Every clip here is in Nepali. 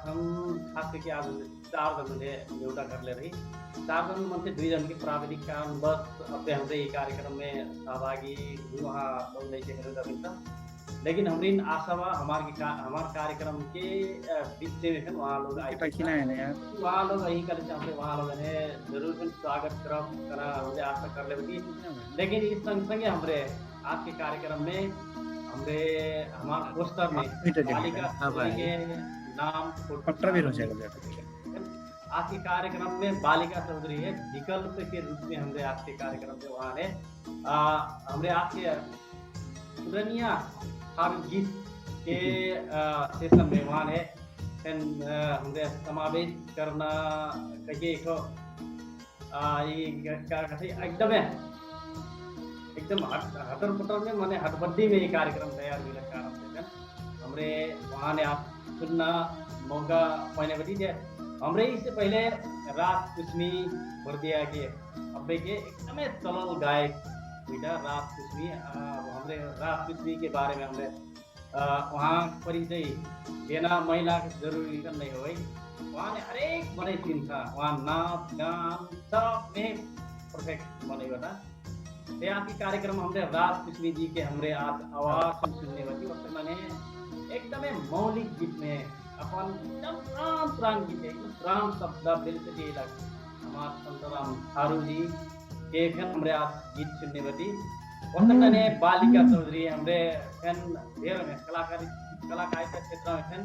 खास करके आज 4 जनले एउटा करले रही। 4 जन मध्ये 2 जन के प्राविधिक कारणवश अब हमरे ये कार्यक्रम में सहभागी वहाँ तो नहीं के रही। लेकिन हमारी आशा बा हमार कार्यक्रम के बीच में वहाँ लोग आए वहाँ लोग यही कर वहाँ लोग ने जरूर स्वागत करा हमने आशा कर ले। लेकिन इस संग संगे हमरे आज के कार्यक्रम में हमरे हमारे पोस्टर में बालिका के नाम आज के कार्यक्रम में बालिका चौधरी है विकल्प के रूप में हमरे आज के कार्यक्रम में वहाँ है हमरे आज के पुरानिया हर गीत के सेशन में वहाँ है हमरे समावेश करना कहिए एकदम हटर पटर में माने हटबड्डी में ये कार्यक्रम तैयार हुई कारण से हमरे वहाँ ने आप सुनना मौका पाने बदी थे। हमरे इससे पहले रात कुसमी बर्दिया के अब्बे के एकदम चलल गायक बेटा रात कुसमी हमरे रात कुसमी के बारे में हमरे वहाँ परिचय देना महिला जरूरी नहीं हो वहाँ ने हरेक बने सीन था वहाँ नाच गान सब में परफेक्ट बने बता आपकी कार्यक्रम हमरे रात कुसमी जी के हमरे आज आवाज सुनने वाली और मैंने एकदम मौलिक गीत में अपन एकदम प्राण गीत है प्राण शब्द दिल से दिए लग हमारे संतराम थारू जी के हमरे आज गीत सुनने वाली और मैंने बालिका चौधरी हमरे फैन ढेर में कलाकारिता क्षेत्र में फैन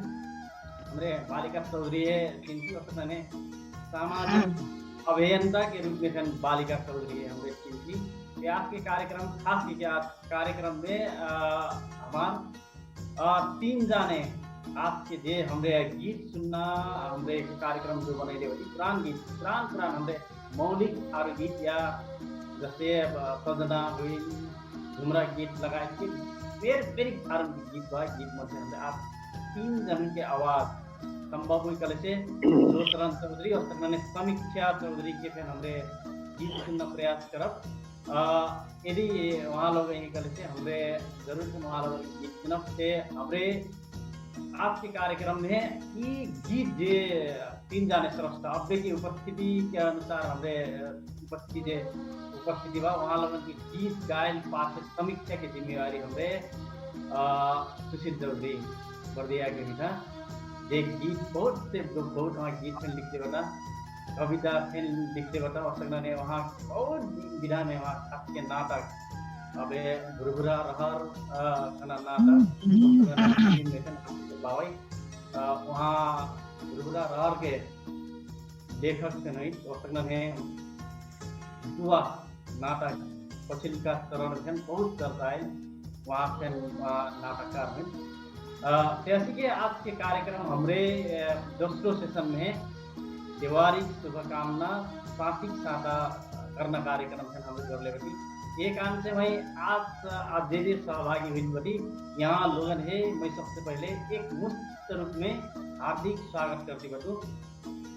हमरे बालिका चौधरी है जिनकी और मैंने सामाजिक अभियंता के रूप में फैन बालिका चौधरी है हमरे जिनकी आज के कार्यक्रम खास की आज कार्यक्रम में हमार 3 जाने आज के जे हमरे गीत सुनना हमरे कार्यक्रम जो बनाइले वाली पुरान हमरे मौलिक और गीत या जैसे सजना हुई घुमरा गीत लगाए कि वेरी गीत बा गीत में हमरे आज 3 जन के आवाज संभव हुई कल से जोशरण चौधरी और मैंने समीक्षा चौधरी के फिर हमरे गीत सुनना प्रयास करब यदि वहाँ लोग यही कर से हमरे जरूर से वहाँ लोग गीत सुनब से हमरे आज के कार्यक्रम में ये गीत जे 3 जाने श्रेष्ठ अब्बे की उपस्थिति के अनुसार हमरे उपस्थिति बा वहाँ लोगों की गीत गायन पाठ समीक्षा की जिम्मेवारी हमरे सुशील चौधरी बर्दिया के भी था जे गीत बहुत वहाँ गीत में लिखते बता कविता फिल्म लिखते बता और सकने वहाँ बहुत विधा में वहाँ खास के नाटक अबे भुरभुरा रहर खाना नाटक बावई वहाँ भुरभुरा रहर के लेखक से नहीं और सकने दुआ नाटक पछिल्का चरण में बहुत चलता है वहाँ से नाटककार में जैसे कि आज के कार्यक्रम हमरे दोस्रो सेशन में दिवाली शुभकामना साथी सादा करना कार्यक्रम से हम कर ले बटी एक आन से भाई आज जे सहभागी हुई बटी यहाँ लोगन है मैं सबसे पहले एक मुक्त रूप में हार्दिक स्वागत करती बटू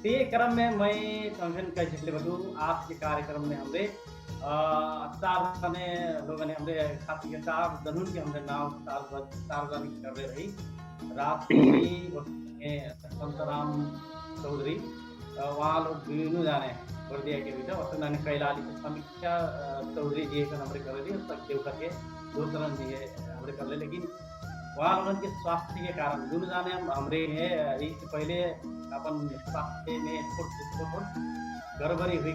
ते क्रम में मैं संगठन कह सकते बटू आज के कार्यक्रम में हमरे 4 जने लोगन हमरे खाती के 4 जनून के हमरे नाम 4 जन कर रही रात संतराम चौधरी वहाँ लोग दोनों जाने बर्दिया के बीच और मैंने कैलाली से समीक्षा चौधरी जी का हमरे कर रही तक देव करके दूसरा जी हमरे कर ले लेकिन वहाँ लोगों के स्वास्थ्य के कारण दोनों जाने हमरे है इससे पहले अपन स्वास्थ्य में थोड़ा गड़बड़ी हुई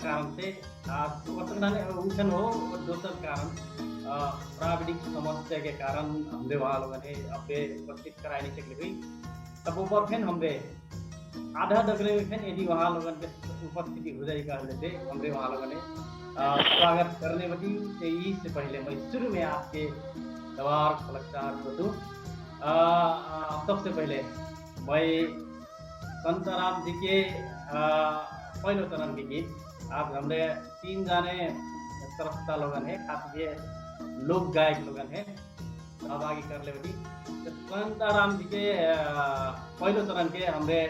कारण से आज उठन हो और दूसरा कारण प्राविधिक समस्या के कारण हमरे वहाँ लोगों ने अपने उपस्थित कराए नहीं सकते हुई तब ऊपर फिर हमरे आधा डगरे में फिर यदि वहाँ लोगों के उपस्थिति हो जाए कर लेते हमरे वहाँ लोगों ने स्वागत करने बदी इससे पहले मैं शुरू में आपके दवार कलाकार बतूँ सबसे पहले मैं संतराम जी के पहले चरण के गीत आज हमरे 3 जाने सरसता लोगन है खास ये लोक गायक लोगन है सहभागी कर ले बदी संतराम जी के पहले चरण के हमरे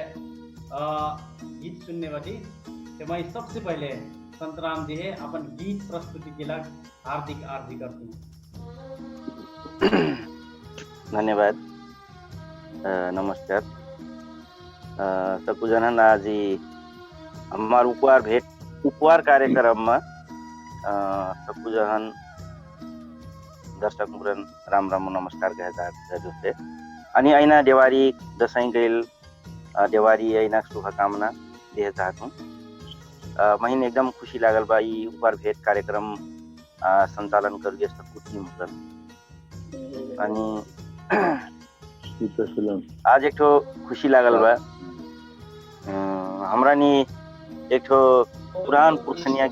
गीत सुनने वाली तो मैं सबसे पहले संतराम जी है अपन गीत प्रस्तुति के लिए हार्दिक करती हूँ। धन्यवाद। नमस्कार। सबको जनन आज हमार उपहार कार्यक्रममा सबको जहन दर्शक मुरन राम राम नमस्कार कहते अनि ऐना देवारी दसैँ गइल देवारी ऐना शुभकामना दिए चाहूँ। महिन एकदम खुशी लागल बा ई उपहार भेट कार्यक्रम संचालन करिए सबको टीम अनि आज एक ठो खुशी लागल बा हमरा नि एक ठो पुरान पुरखनिया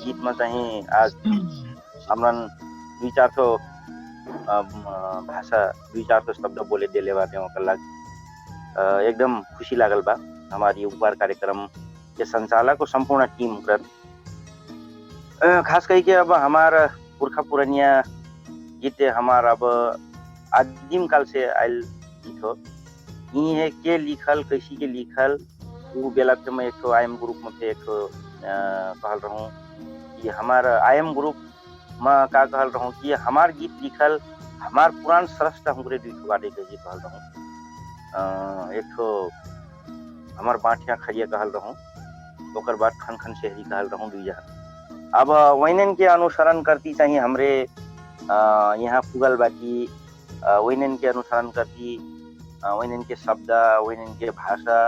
गीत में चाहिँ आज हमरन दुई चार ठो भाषा दुई चार ठो शब्द बोले देले बाटे ओकर लाग एकदम खुशी लागल बा। हमारी उपहार कार्यक्रम के संचालक और संपूर्ण टीम कर खास करके अब हमार पुरखा पुरानिया गीत हमार अब आदिम काल से आयल गीत हो। ये है के लिखल कैसी के लिखल वो बेला के मैं एक ठो आईएम ग्रुप में थे एक ठो कहल रहूं कि हमार आईएम ग्रुप में का कहल रहूं कि हमार गीत लिखल हमार पुरान श्रेष्ठ हमरे दुई ठो बाटे के गीत कहल रहूं। एक ठो हमार बाटिया खरिया कहल रहूं ओकर बाद खन खन शहरी कहल रहूं दुई जहां। अब वैनन के अनुसरण करती चाहिए हमरे यहाँ पुगल बाकी वैनन के अनुसरण करती वैनन के शब्द वैनन के भाषा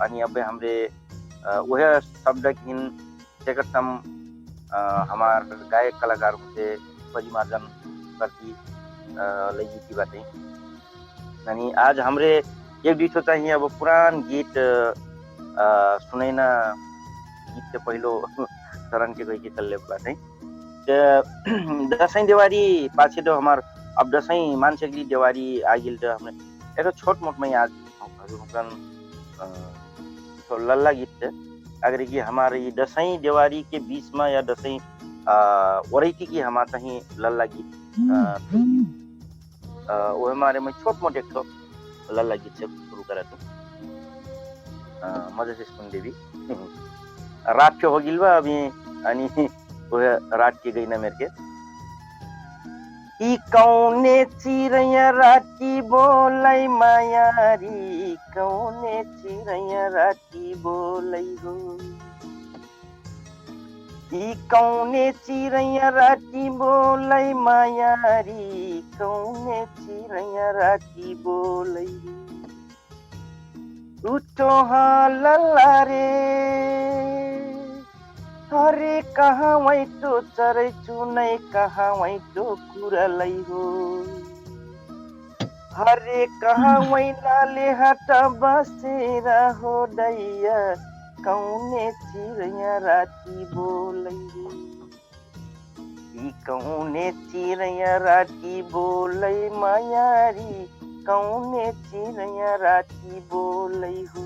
अनि अब हमरे वह शब्द किन तेकतम हमार गायक कलाकार से परिमार्जन करती लगी बातें यानी आज हमरे एक दुई चाहिए अब पुरान गीत सुनैना गीत से पहलो शरण के गई चलले बातें दसैँ देवारी पाछे तो हमार अब दसैँ मानसिक देवारी आगिल तो हमने एक छोट मोट में आज तो लल्ला गीत अगर कि हमारे ये दसैँ देवारी के बीच में या दसैँ वरैती की हमारा कहीं लल्ला गीत वो हमारे में छोट मोट एक लल्ला गीत से शुरू करा तो मजे से सुन देवी रात के हो गिलवा अभी अनि वो रात की गई ना मेरे के ई कौने चिरैया राती बोलै मायारी कौने चिरैया राती बोलै हो ई कौने चिरैया राती बोलै मायारी कौने चिरैया राती बोलै उठो हाँ लल्ला रे हरे कहाँ वैटो चरै चुनै कहाँ वैटो कुरलै हो हरे कहाँ वैनाले हट बसेर हो दैया कौने चिरैया राती बोलै हो ई कौने चिरैया राती बोलै मायारी कौने चिरैया राती बोलै हो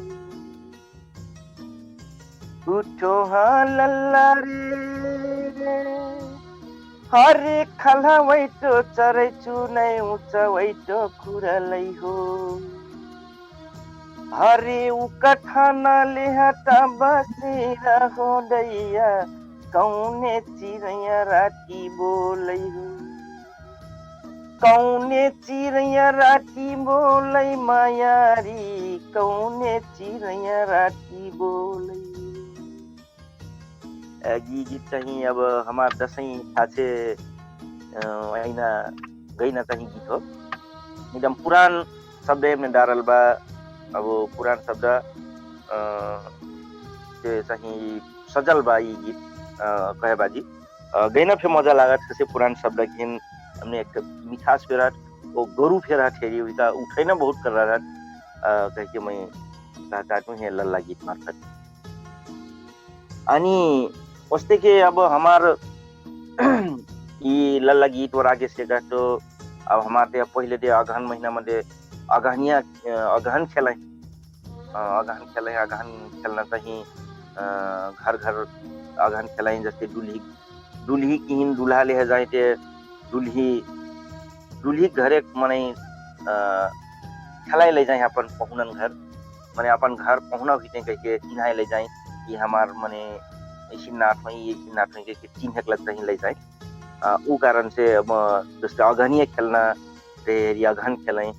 उठो हाँ लल्ला रे हरे खला वैटो चरै चुनै उच्च वैटो कुरलै हो हरे उकठानाले हटा बसेर हो दैया कौने चिरैया राती बोलै हो कौने चिरैया राती बोलै मायारी कौने चिरैया राती बोलै गीत चाहिए अब हमार दसैँ खासे ऐना गई ना कहीं गीत हो एकदम पुरान शब्द में डारल बा। अब पुरान शब्द से चाहिँ सजल बा ये गीत कहे बाजी गैना फे मजा लागत से पुरान शब्द किन हमने एक मिठास फेरा वो गोरु फेरा ठेरी हुई था उठैना बहुत कर रहा कह के मैं चाहता हूँ लल्ला गीत मार्फत अनि उसते के अब हमार ये लल्ला गीत और आगे से तो अब हमारे पहले दे अगहन महीना में अगहन खेलें अगहन खेलना चाहिए घर घर अगहन खेलें जैसे दुल्ही की दूल्हा ले जाए थे दुल्ही घरे मने खेलाए ले जाए अपन पहुनन घर मने अपन घर पहुना भी कह के चिन्हाए ले जाए कि हमार मने नाथ के चिन्हक लगता ही ले जाए वो कारण से अब जैसे अगहनिया खेलना रे अगहन खेलें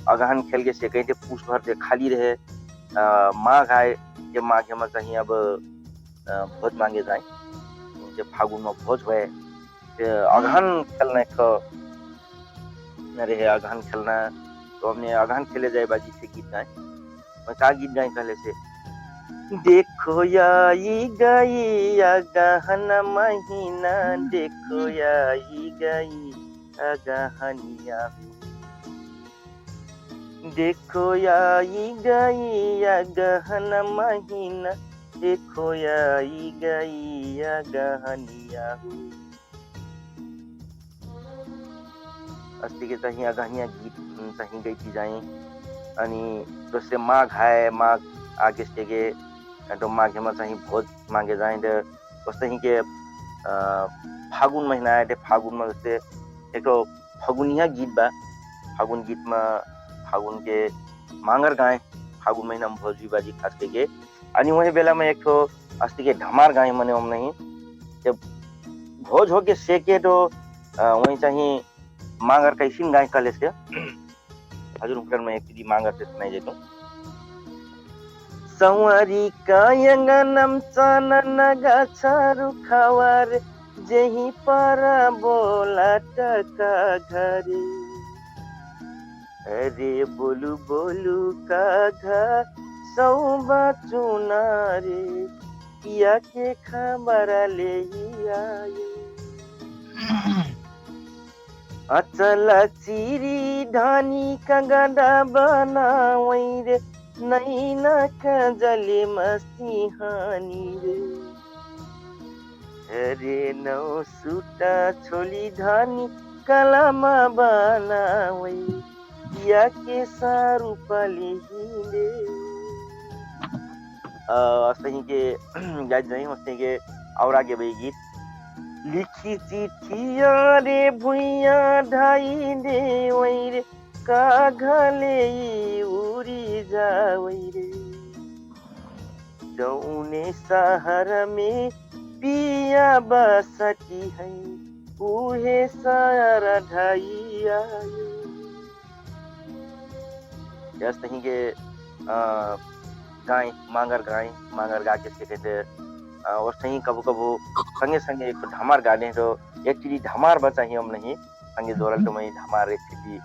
अगहन खेल के से कहीं पूछ भर से खाली रहे माघ आए के माघे में कहीं अब भोज मांगे जाए जे फागुन में भोज हुए अगहन खेलने को रहे अगहन खेलना तो हमने अगहन खेले जाए बाजी से गीत गाए मैं का गीत गाए कहले से देखो आई गई अगहन महीना देखो आई गई अगहनिया देखो आई गई अगहन महीना देखो आई गई अगहनिया अस्ति के तही अगहनिया गीत तही गई थी जाए अनि दोस्रे माघ है माघ आगे से के तो माघे में चाहिँ भोज मांगे जाए वस्तै के फागुन महीना आए फागुन में जैसे एक तो फगुनिया गीत बा फागुन गीत में फागुन के मांगर गाए फागुन महीना में भोज बाजी खास के अनि वही बेला में एक तो अस्ति के ढमार गाए मने हम नहीं जब भोज हो के सेके तो वही चाहिँ मांगर कैसिन गाए कले से हजुर उनकर में एक चीज मांगर से सुनाई देता हूँ संवरी कायंगनम चनन गछरु खवर जेही पर बोला टका घरे अरे बोलू बोलू का घर सौबा चुनारे पिया के खबर ले आयो अचल चिरी धानी का गडा बनावई रे नैना कजले मस्ती हानी रे अरे नौ सुटा छोली धानी कलमा बनावई या के सारू पली रे सही के गाइड नहीं मस्ती के और आगे भाई गीत लिखी चिठिया रे भुइया ढाई दे वही रे का घले उड़ी जावई रे जौने शहर में पिया बसती है उहे सारा ढाई आयो जस नहीं के गाय मांगर गा के कहते और सही कबू कबू संगे संगे एक ढमार गाने तो एक चीज ढमार बचा ही हम नहीं संगे जोरल तो मैं ढमार एक चीज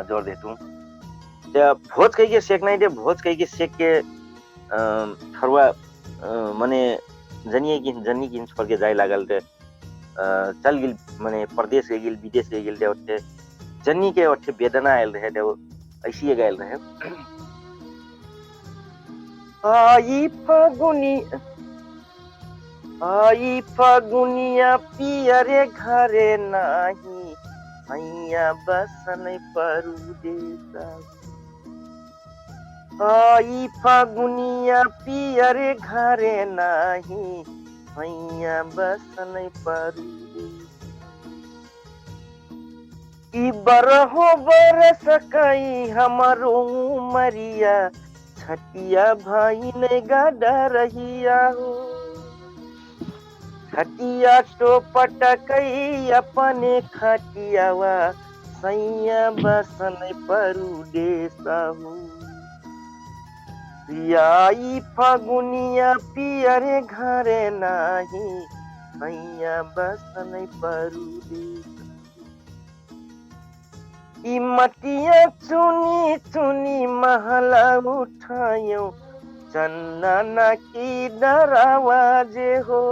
जोर देता हूँ भोज कही के सेक नहीं दे भोज कही के सेक के थरवा मने जनी की छोड़ के जाए लागल थे चल गिल मने प्रदेश के गिल विदेश के गिल दे उठे जनी के उठे वेदना आयल रहे थे वो ऐसी गायल रहे आई फगुनिया पियरे घरे नाही हैया बसन परदेसा आई फगुनिया पियरे घरे नाही हैया बसन परदेसा ई बरहो बरस कई हमरो मरिया छटिया भाई ने गाड़ा रहिया हो खटिया तो पटकई अपने खटियावा सैया बसन परदेसा हो आई फगुनिया पियरे घरे नाही सैया बसन परदेसा ई मटिया चुनी चुनी महला उठायो चन्ना की दरवाजे हो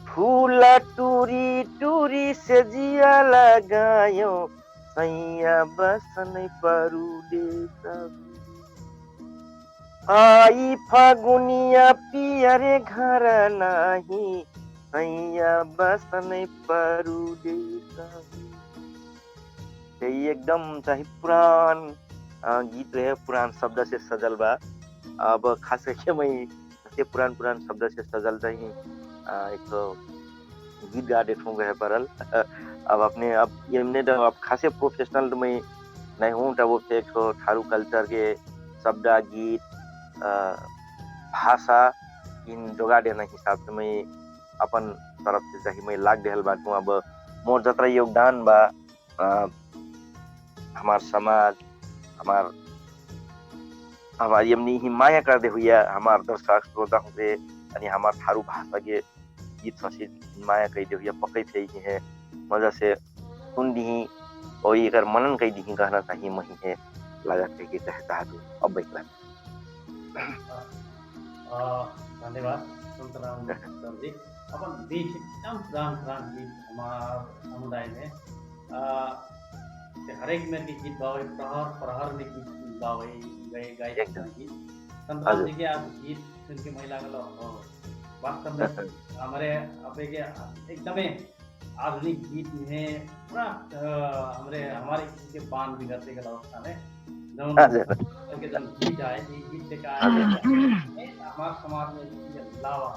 फूला टूरी टूरी से जिया लगायो सैया बसन परदेसा आई फगुनिया पियरे घर नाही सैया बसन परदेसा ये एकदम चाहे पुरान गीत रहे पुरान शब्द से सजल बा अब खास करके मैं पुरान शब्द से सजल रही एक तो गीत गा देखूँ गए परल अब अपने अब ये तो अब खासे प्रोफेशनल तो मैं नहीं हूँ तो वो एक तो थारू कल्चर के शब्द गीत भाषा इन जोगा देना हिसाब से मैं अपन तरफ से चाहिए मैं लाग देहल बाटू अब मोर जतरा योगदान बा हमार समाज हमार हमारी यमनी ही माया करते हुए हमार दर्शक श्रोता हुए अनि हमार थारू भाषा के गीत संगीत माया कहते हुए पक्कै फेंकी है मजा से सुन दी और ये कर मनन कही दी कहना चाहिए मही है लगा कह कहता है अब बैठला धन्यवाद सुंदराम सर जी। अपन बीच एकदम पुरान गीत हमारे समुदाय में हरेक में गीत गावे प्रहर में गीत गावे गए गीत संतराम जी के आज गीत सुन के महिला का वास्तव में हमारे अब एकदम आधुनिक गीत में पूरा हमारे किसी के बाण बिगड़ते गला अवस्था में जन गीत आए गीत लेकर आए हमारे समाज में लावा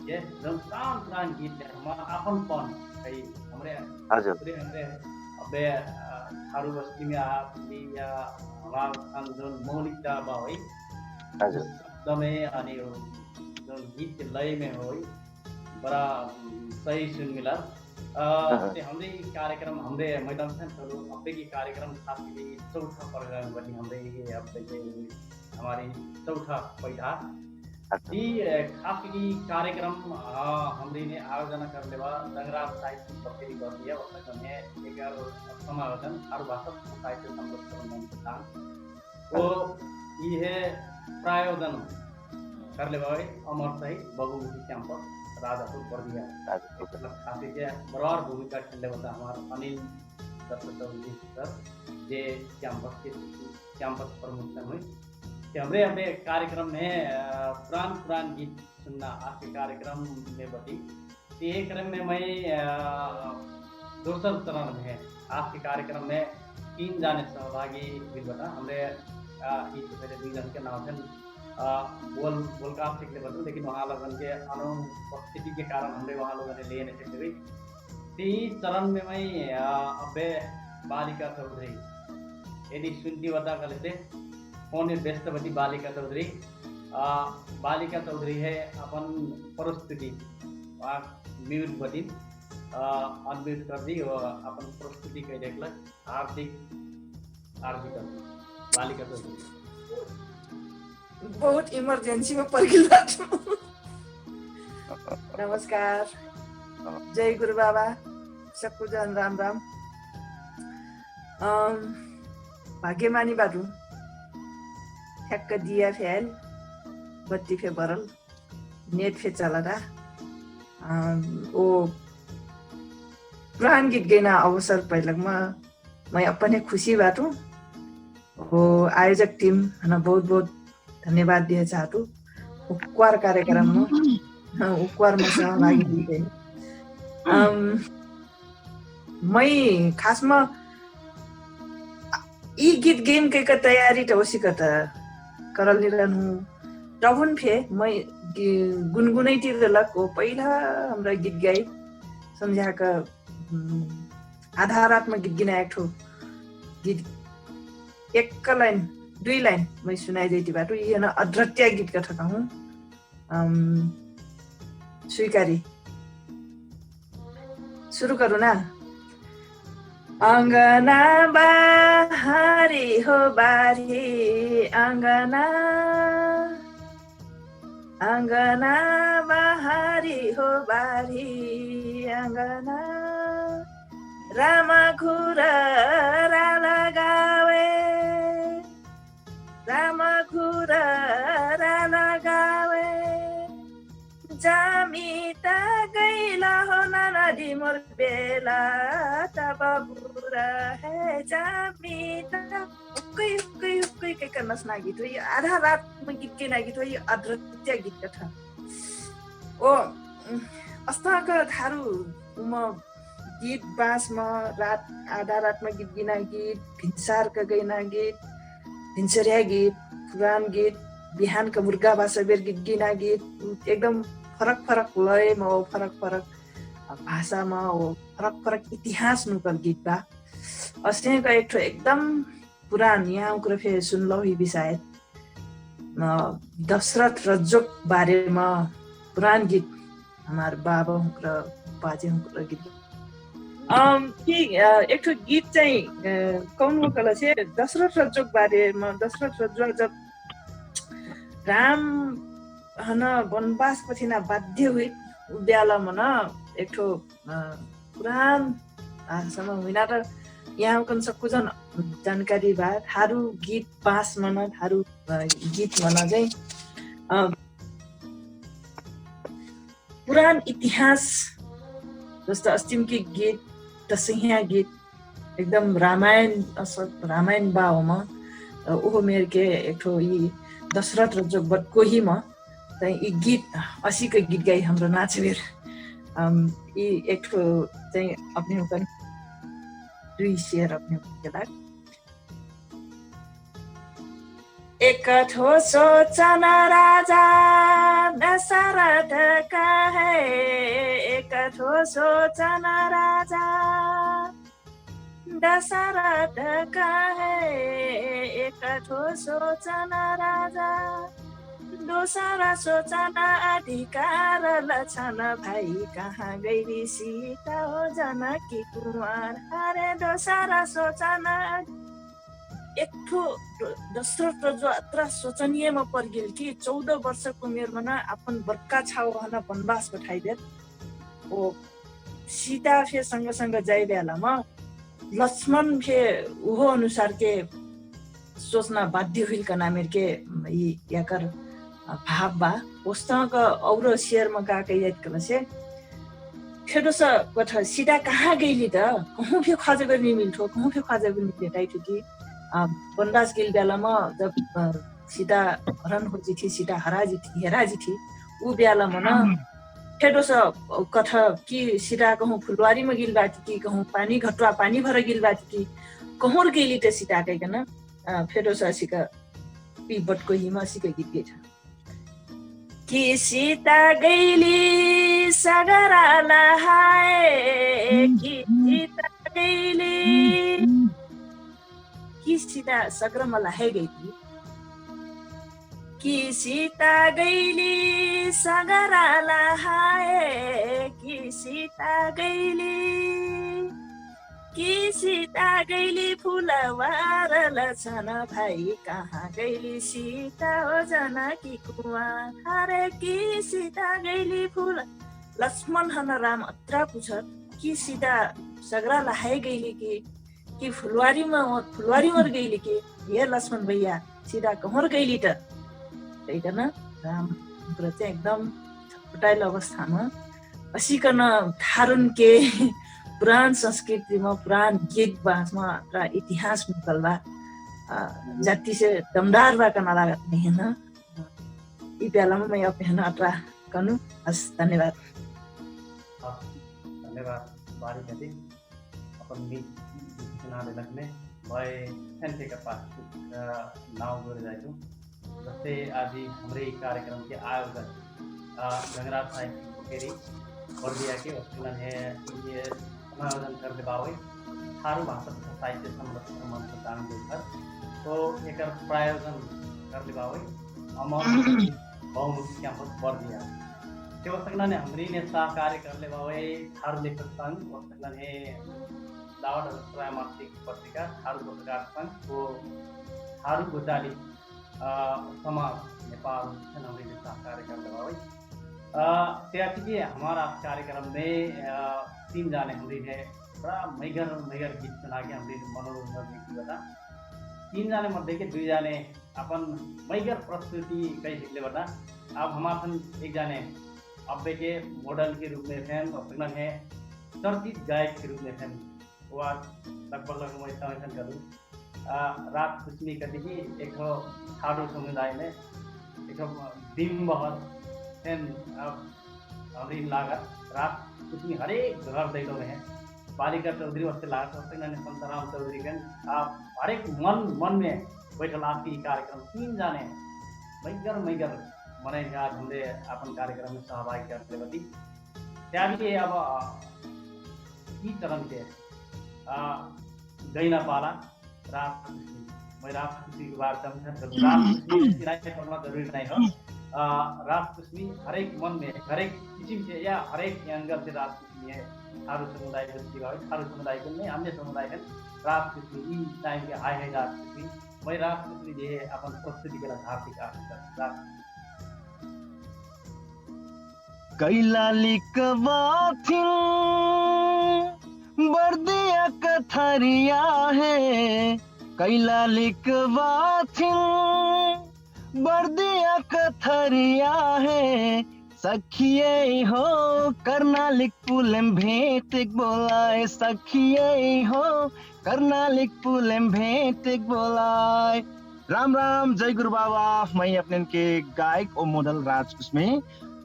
जन पुरान गीत है हमारा आपनपन कई हमारे अब थारू बस्ती में या हमारा जन मौलिकता भाई एकदमै अनि गीत के लय में हो बड़ा सही सुन मिला। हमरे कार्यक्रम हमरे मैदान संस्थानहरू अबे की कार्यक्रम खास के चौथा प्रोग्राम बनी हमरे अब हमारी चौथा पैठा ये खास की कार्यक्रम हमरे ने आयोजना कर लेवा रंगराज साहित्य प्रतिनिधि कर दिया और तक में एक समावेशन हर भाषा साहित्य संरक्षण वो ये प्रायोजन कर लेवा अमर साहित्य बहुमुखी कैंपस राजापुर बर्दिया खासी के बराबर भूमिका खेलने वाला हमारा अनिल दत्त सर जे कैंपस प्रमुख हुई कि हमरे कार्यक्रम में पुरान गीत सुनना आज के कार्यक्रम में बटी ये क्रम में मैं दूसरा चरण में है आज के कार्यक्रम में 3 जाने सहभागी हुए बता हमरे इससे पहले 2 जन के नाम थे बोल का आप सीखने बदलू लेकिन वहाँ लोगों के अनुपस्थिति के कारण हमने वहाँ लोगों ने ले नहीं सकते। 3 चरण में मैं अबे बालिका चौधरी यदि सुनती बता कर लेते कौन है व्यस्त बती बालिका चौधरी है अपन परिस्थिति म्यूट बती अनम्यूट कर दी और अपन परिस्थिति कह देख लग आर्थिक बालिका चौधरी बहुत इमर्जेंसी में पर्खिला छु। नमस्कार जय गुरु बाबा सबको जन राम राम। भाग्यमानी बाटू ठ्याक्क दिया फेल बत्ती फे बरल नेट फे चलरा ओ पुरान गीत गाना अवसर पहिलक मैं अपने खुशी बाटू वो आयोजक टीम है बहुत बहुत धन्यवाद दिए चाहतु उपकार कार्यक्रम में उपकार में सहभागी हुए मैं खास में ई गीत गेम के तैयारी तो उसी का करल रहनु तबन फे मैं गुनगुनै तिर को पहिला हमरा गीत गाई समझा का आधारात्मक गीत गिना एक ठो गीत एक लाइन 2 लाइन मैं सुनाई देती बाटो ये ना अद्रत्य गीत का ठका हूँ स्वीकारी शुरू करूँ ना। अंगना बाहरी हो बारी अंगना बाहरी हो बारी अंगना रामा घुरा लगावे लगावे जामिता गैला हो नदी मोर बेला तब बुरा है जामिता उक्कै के करनस ना गीत हो ये आधा रात में गीत के ना गीत हो ये अद्रत्य गीत का था ओ अस्ता का थारू म गीत बास में रात आधा रात में गीत गिना गीत भिन्सार का गैना गीत भिन्सरिया गीत पुरान गीत बिहान का मुर्गा भाषा बेर गीत गिना गीत एकदम फरक लय में फरक भाषा में वो फरक इतिहास नुकर गीत बा अस्ने का एक ठो एकदम पुरान यहाँ उनको फिर सुन लो ही भी शायद दशरथ रज्जोक बारे में पुरान गीत हमारे बाबा उनको बाजे उनको गीत कि एक ठो गीत चाहिँ कौन हो कला से दशरथ रज्जोक बारेमा दशरथ रज्जोक जब राम हन वनवास पछि ना बाध्य हुई उद्यालमा न एक ठो पुरान समय हुइना र यहाँ कन सबको जन जानकारी बा थारू गीत बास मन थारू गीत मन चाहिँ पुरान इतिहास जस्तो अस्तिमकी गीत दसैँया गीत एकदम रामायण बा होमा ओहो मेर के एक ठो यी दशरथ रज्जोक बटकोही म चाहिँ यी गीत 80 को गीत गाई हाम्रो नाचेर यी एक ठो चाहिँ अपने हुकन दुई शेर अपने के लाग एक ठो सोचना राजा दशरथ का है एक ठो सोचना राजा दशरथ का है एक ठो सोचना राजा दूसरा सोचना अधिकार लक्षण भाइ कहाँ गई सीता हो जानकी कुमार अरे दूसरा सोचना एक ठो दशरथ जो अत्र सोचनीयमा पर्गिल कि 14 वर्षको उमेरमा न अपन बर्का छाउ हन वनवास पठाइदे ओ सीता फे सँग जाई बेलामा लक्ष्मण फे उहो अनुसार के सोचना बाध्य हुइल का नामेर के यी याकर भाव बा उस्तक औरो शेरमा गाके याद कन से फेडोस कथा सीता कहाँ गइली त कहूँ फे खोज गर्ने मिल्थो कहूँ फे खोज गर्ने भेटाइ थियो कि वनवास गेल बेलामा जब सीता हरण हो जी थी सीता हेरा जी थी उ बेलामा न फेडोस कथा कि सीता कहूँ फुलवारी में गिल बाटी कि कहूँ पानी घटवा पानी भर गिल बाटी कि कहूँ गेली त सीता कन फेडोस सिका पी बटको हिमा सिका गीत गए छ कि सीता गइली सगरा नहाए कि सीता गइली कि सीता सगरमा लहाइ गई थी कि सीता गइली सगरा लहाए कि सीता गइली फुलवार लछन भाइ कहाँ गइली सीता हो जानकी कुमार अरे कि सीता गइली फुल लक्ष्मण हन राम अत्रा पुछत कि सीता सगरा लहाइ गइली कि फुलवारी मर गइली कि ये लक्ष्मण भैया सीता कहर गइली त त्यहीकन राम चाहिँ एकदम छटपटाइल अवस्थामा असिकन थारुन के पुराण संस्कृतिमा पुरान गीत बासमा र इतिहास निकलवा जाति से दमदार बा कना लागत नहीं है ना ई बेलामा मैं अपने अट्रा कनु हस धन्यवाद बारी कति अपन गीत सुनाले लग्ने भए सेन्टेका पास नाउ गरिरहेको जस्तै आज हाम्रै कार्यक्रम के आयोजक गंगराज साहिब केरी बर्दिया के वस्तुलन है ये समायोजन करते बावे थारू भाषा साहित्य संरक्षण मंच दान देकर तो एक प्रायोजन करते बावे अमर बहुमुखी कैंपस बर्दिया के वस्तुलन है हमरी ने सहकार्य करले बावे थारू लेखक संघ वस्तुलन है दावड अभिप्राय मासिक पत्रिका थारू पत्रकार संघ को थारू गोचाली समाज नेपाल हमरी ने सहकार्य करले बावे त्याची हमारा कार्यक्रम में 3 जाने हमरी है बड़ा मैगर गीत सुना के हमरी मनोरंजन की बता 3 जाने मध्य के 2 जाने अपन मैगर प्रस्तुति कई हिटले बता अब हमारे एक जाने अब्बे के मॉडल के रूप में फैन और है चर्चित गायक के रूप में फैन वो लगभग मैं समर्थन करूँ रात कुछ करती कि एक ठाडो समुदाय में एक दिन बहर फैन हमारी लागत रात कुछ हरेक घर दैलो में है बालिका चौधरी वस्ते लागत वस्ते नानी संतराम चौधरी के आप हरेक मन में बैठल आपकी कार्यक्रम 3 जाने मैगर मनाई आज हमने अपन कार्यक्रम में सहभागी करते बती त्यागी अब ई चरण के गैना पाला रात मैं रात खुशी की बात रात खुशी पढ़ना जरूरी नहीं हो रात कुश्मी हरेक मन में हरेक किसिम से या हरेक एंगल से रात कुश्मी है थारू समुदाय को दिवाई थारू समुदाय को नहीं अन्य समुदाय है रात कुश्मी ई टाइम के हाई रात कुश्मी वही रात कुश्मी जे अपन प्रस्तुति के घाटी का रात कैलालिक बाथिं बर्दिया कथरिया है कैलालिक बाथिं बर्दिया कथरिया है सखिए हो कर्नालिक पुलम भेंट बोलाए सखिए हो कर्नालिक पुलम भेंट बोलाए। राम राम जय गुरु बाबा। मैं अपने के गायक और मॉडल राज में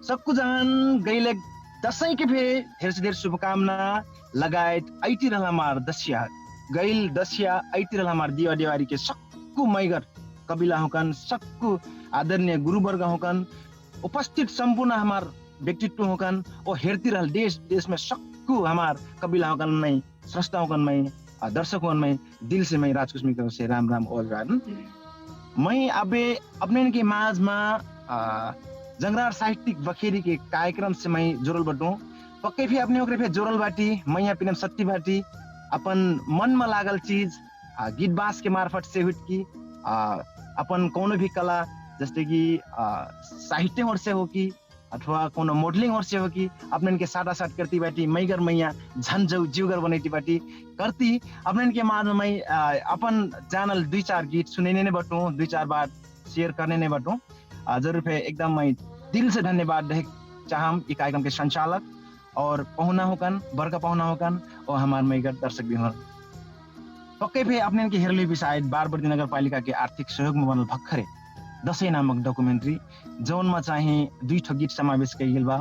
सबको जान गईले दसैं के भी ढेर से ढेर शुभकामना लगायत ऐती रहला मार दसिया गईल दसिया ऐती रहला मार दिवा दिवारी के सक्कु मैगर कबिला होकन सक्कु आदरणीय गुरुवर्ग होकन उपस्थित संपूर्ण हमार व्यक्तित्व होकन और हेरती रहल देश देश में सक्कु हमार कबिला होकन में स्रष्टा होकन में दर्शक होकन में दिल से मैं राजकुश में से राम राम और राम। मैं अबे अपने के माज में जंगरार साहित्यिक बखेरी के कार्यक्रम से मैं जुड़ल बटू पक्के भी अपने ओकरे भी जुड़ल बाटी मैं यहाँ पिनम सत्ती बाटी अपन मन में लागल चीज गीत बास के मार्फत से हुट की अपन कोनो भी कला जैसे कि साहित्य और से हो की अथवा कोनो मॉडलिंग और से हो की अपने के साटा साट करती बाटी मैगर मैया झन जौ जीवगर बनैती बाटी करती अपने के माज में मैं अपन चैनल 2-4 गीत सुनेने ने बटू 2-4 बार शेयर करने ने बटू जरूर है एकदम मैं दिल से धन्यवाद देख चाहम ई कार्यक्रम के संचालक और पहुना होकन बड़का पहुना होकन और हमार मैगर दर्शक भी होन पक्के भी अपने के हेरली भी शायद बारबर्दी नगर पालिका के आर्थिक सहयोग में बनल भक्खरे दसैं नामक डॉक्यूमेंट्री जौन में चाहे 2 ठो गीत समावेश कई गेल बा।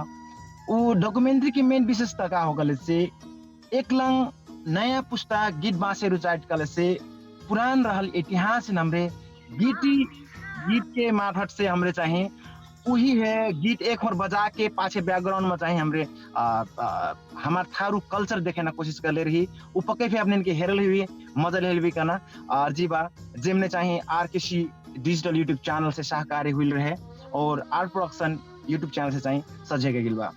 वो डॉक्यूमेंट्री की मेन विशेषता का होगल से एक लंग नया पुस्ता गीत बासे रुचाइट कल से पुरान रहल इतिहास हमरे गीत के मार्फत से हमरे चाहे वही है गीत एक और बजा के पाछे बैकग्राउंड में चाहे हमरे हमार थारू कल्चर देखे ना कोशिश कर ले रही वो पक्के भी अपने के हेरल हुई मजा ले भी करना और जी बा जिमने चाहे RKC डिजिटल यूट्यूब चैनल से सहकारी हुई रहे और आर्ट प्रोडक्शन यूट्यूब चैनल से चाहे सजे के गिलबा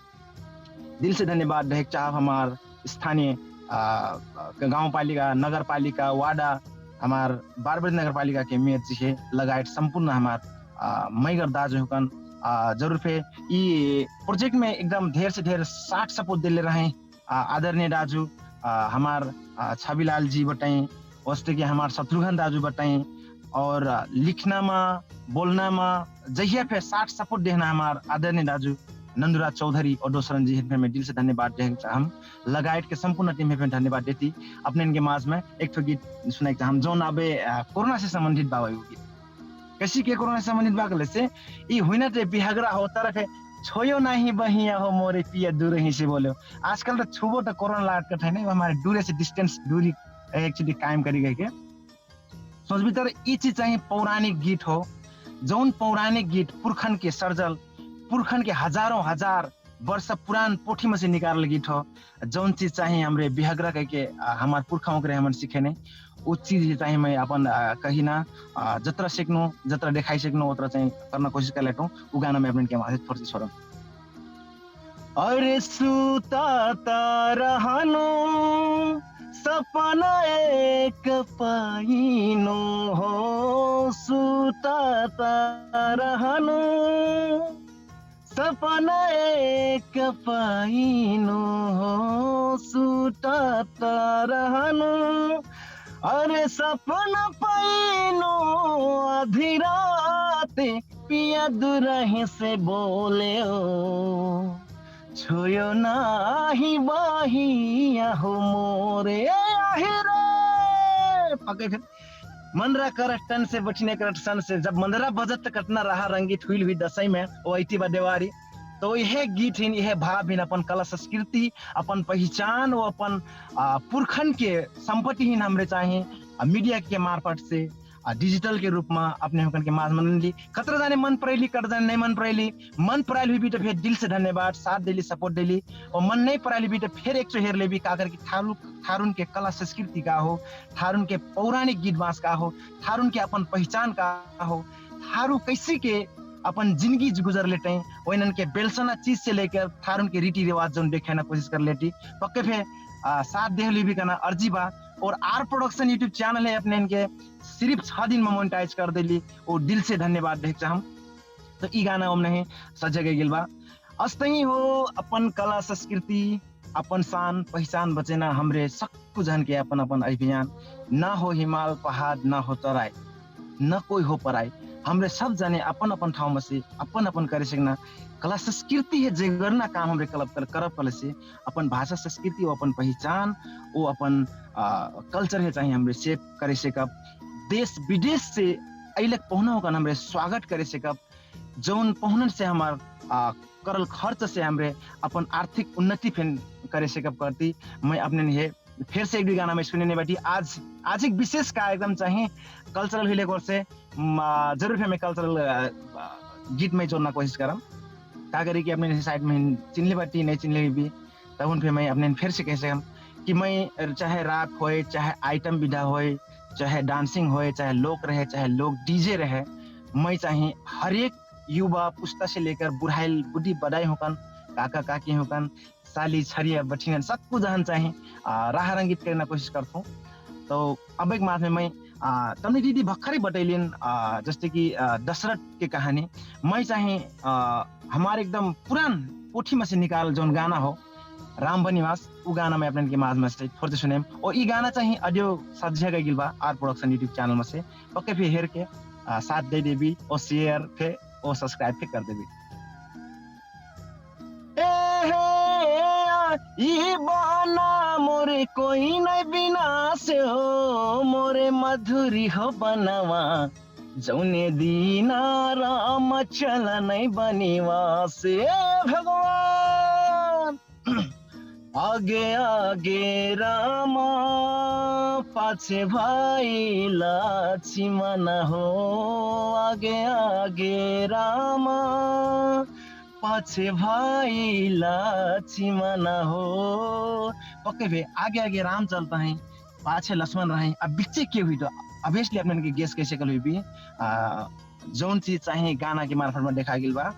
दिल से धन्यवाद देख चाह हमार स्थानीय गाँव पालिका नगर पालिका वार्डा हमार बारबर्दी नगर पालिका के मेयर जी है लगायत संपूर्ण हमार मैगर दाजु हुकन जरूर पे ये प्रोजेक्ट में एकदम ढेर से ढेर 60 सपोर्ट दिले रहे आदरणीय दाजु हमार छविलाल जी बताएं वस्ते के हमार शत्रुघ्न दाजु बताएं और लिखना में बोलना में जहिया पे 60 सपोर्ट देना हमार आदरणीय दाजु नंदुराज चौधरी और दोसरन जी में दिल से धन्यवाद देना हम लगायत के संपूर्ण टीम में धन्यवाद देती अपने इनके माज में एक गीत सुनाई हम जौन अबे कोरोना से संबंधित बा गीत कैसी के कोरोना से संबंधित बागले से ये हुई ते बिहागरा हो तरफ है छोयो नहीं बहिया हो मोरे पिया दूर ही से बोलो आजकल तो छुबो तो कोरोना लाट का है हमारे दूर से डिस्टेंस दूरी एक्चुअली कायम करी गई के सोच भीतर ये चीज चाहिए पौराणिक गीत हो जौन पौराणिक गीत पुरखन के सर्जल पुरखन के हजारों हजार वर्ष पुरान पोठी में से निकाल गीत हो जौन चीज चाहिए हमरे बिहागरा कह के हमारे पुरखाओं के हमन सीखे ने वो चीज चाहिए मैं अपन कहीं ना जतरा सीखनु जतरा देखाई सीखनु उतरा चाहिए करना कोशिश कर लेता हूँ वो गाना में अपने के माथे थोड़ी सी छोड़ अरे सुता रहनु सपना एक पाइनो हो सुता रहनु सपना एक पाइनो हो सुता रहनु अरे सपना पाइनो आधी रात पिया दुरही से बोले ओ छोयो नाही बाहिया हो मोरे आहिरे पके फिर मनरा करट टन से बचने करट सन से जब मंदरा बजत कटना रहा रंगीत हुई भी दसई में वो ऐती बदेवारी तो यह गीत हिन यह भाव हिन अपन कला संस्कृति अपन पहचान और अपन पुरखन के संपत्ति हिन हमरे चाहे मीडिया के मार्फत से डिजिटल के रूप में अपने होकन के माज मन ली खतरा जाने मन पड़ेली कट जाने नहीं मन पड़ाइल हुई भी तो फिर दिल से धन्यवाद साथ दिली सपोर्ट दिली और मन नहीं पड़ाइल भी तो फिर एक हेर ले भी का करके थारून के कला संस्कृति का हो थारून के पौराणिक गीत बास का हो थारून के अपन पहचान का हो थारू कैसे के अपन जिंदगी गुजर लेते वैनन के बेलसना चीज से लेकर थारुन के रीति रिवाज जो देखाना कोशिश कर लेती पक्के फे साथ देहली भी करना अर्जी बा। और आर प्रोडक्शन यूट्यूब चैनल है अपने इनके सिर्फ 6 दिन में मोनेटाइज कर देली और दिल से धन्यवाद देख चाहम। तो ई गाना हम नहीं सजग गिल बा। अस्तही हो अपन कला संस्कृति अपन शान पहचान बचेना हमरे सक्कु जन के अपन अपन अभियान ना हो हिमाल पहाड़ ना हो तराई न कोई हो पराई हमरे सब जाने अपन अपन ठाउँ में से अपन अपन करे सकना कला संस्कृति है जे करना काम हमरे करब कल से अपन भाषा संस्कृति वो अपन पहचान वो अपन कल्चर है चाहिए हमरे शेप करे सकब देश विदेश से अइलक पहुना होकर हमरे स्वागत करे सकब जौन पहुनन से हमार करल खर्च से हमरे अपन आर्थिक उन्नति फिर करे सकब करती। मैं अपने ये फिर से एक भी गाना में सुनने बैठी आज एक विशेष कार्यक्रम चाहिए कल्चरल हिले से जरूर फिर मैं कल्चरल गीत में जोड़ना कोशिश करम का करी कि अपने साइड में चिनले बैठी नहीं चिनले भी तब फिर मैं अपने फिर से कह सकम कि मैं चाहे राग होए चाहे आइटम विधा होए चाहे डांसिंग होए चाहे लोक रहे चाहे लोक डीजे रहे मैं चाहे हर एक युवा पुस्ता से लेकर बुढ़ाई बुढ़ी बधाई होकन काका काकी होकन साली छरिया बठिनन सबको जहन चाहे राह रंगित करना कोशिश करता हूँ। तो अब एक माथ में मैं तमने दीदी भक्खरै बतैलिन जैसे कि दशरथ के कहानी मैं चाहे हमारे एकदम पुरान पोथी में से निकाल जो गाना हो राम बनिवास वो गाना में अपने के माज में से थोड़े सुने और ये गाना चाहिए ऑडियो सज्जा गई बा आर प्रोडक्शन यूट्यूब चैनल में से पक्के फिर हेर के साथ दे देवी और शेयर फिर और सब्सक्राइब फिर कर देवी। ये बाना मोरे कोई नहीं बिना से हो मोरे मधुरी हो बनवा जौने दीना राम चल नहीं बनिवा से भगवान आगे आगे रामा पाछे भाई लक्ष्मण हो आगे आगे रामा पाछे भाई लक्ष्मण हो पक्के भी आगे आगे राम चलता है पाछे लक्ष्मण रहे अब बीचे के हुई तो ऑब्वियसली अपने के गेस कैसे कल हुई भी जोन चीज चाहिए गाना के मार्फत में देखा गिल बा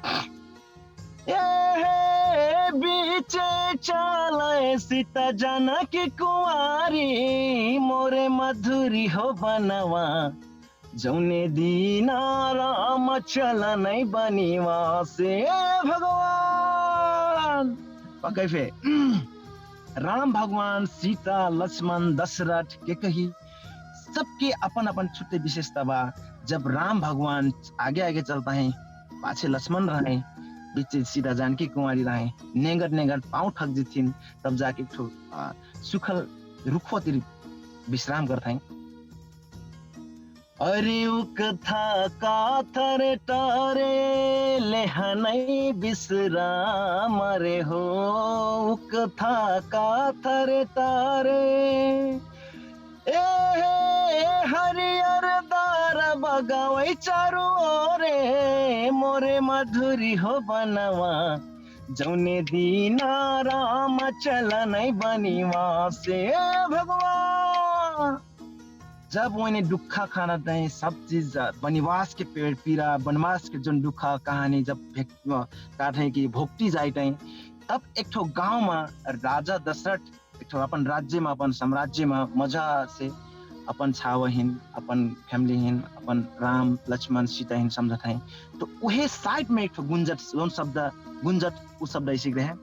बीचे चले सीता जानकी कुंवारी मोरे मधुरी हो बनवा जौने दीना राम चल नहीं बनिवा से भगवान पक्के फे राम भगवान सीता लक्ष्मण दशरथ के कही सबके अपन अपन छुट्टे विशेषता बा। जब राम भगवान आगे आगे चलता है पाछे लक्ष्मण रहे बीच सीता जानकी कुंवारी रहे नेगर पाँव थक जिथिन तब जाके सुखल रुखो तिर विश्राम करता है। अरे कथा का थरे तारे लेहनई विश्राम रे हो कथा का थरे तारे हरियर दार बगावै चारू ओरे मोरे मधुरी हो बनवा जौने दीना राम चल नहीं बनिवा से भगवान। जब वो दुखा खाना दें सब चीज वनवास के पेड़ पीरा वनवास के जो दुखा कहानी जब काटे की भोगती जाए तब एक ठो गांव में राजा दशरथ एक ठो अपन राज्य में अपन साम्राज्य में मजा से अपन छावहीन अपन फैमिलीहीन अपन राम लक्ष्मण सीताहीन समझत है। तो वही साइड में एक ठो गुंजट जोन शब्द गुंजट वो शब्द ऐसे रहे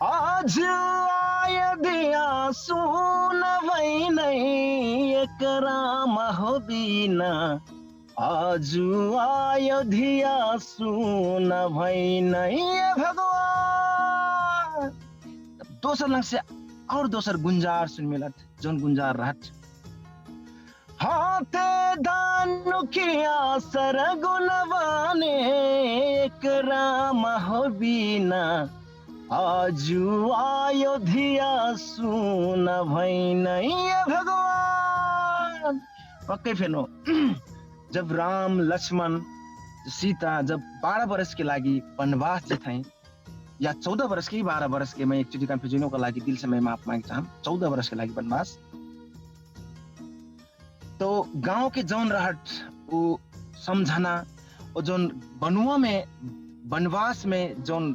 आज अयोध्या सुन भई नहीं एक राम हो बिना आज अयोध्या सुन भई नहीं भगवान। दोसर लंग से और दोसर गुंजार सुन मिलत जोन गुंजार रहत हाथे दानु किया सर गुणवाने एक राम हो बिना आजू अयोध्या सुन भई नहीं भगवान। पक्के फेनो जब राम लक्ष्मण सीता जब 12 वर्ष के लागी वनवास जे थे या 14 वर्ष के 12 वर्ष के मैं एक्चुअली कंफ्यूजन को लागी दिल से मैं माफ मांग चाहम 14 वर्ष के लागी वनवास। तो गांव के जौन रहट वो समझना और जोन बनुआ में वनवास में जोन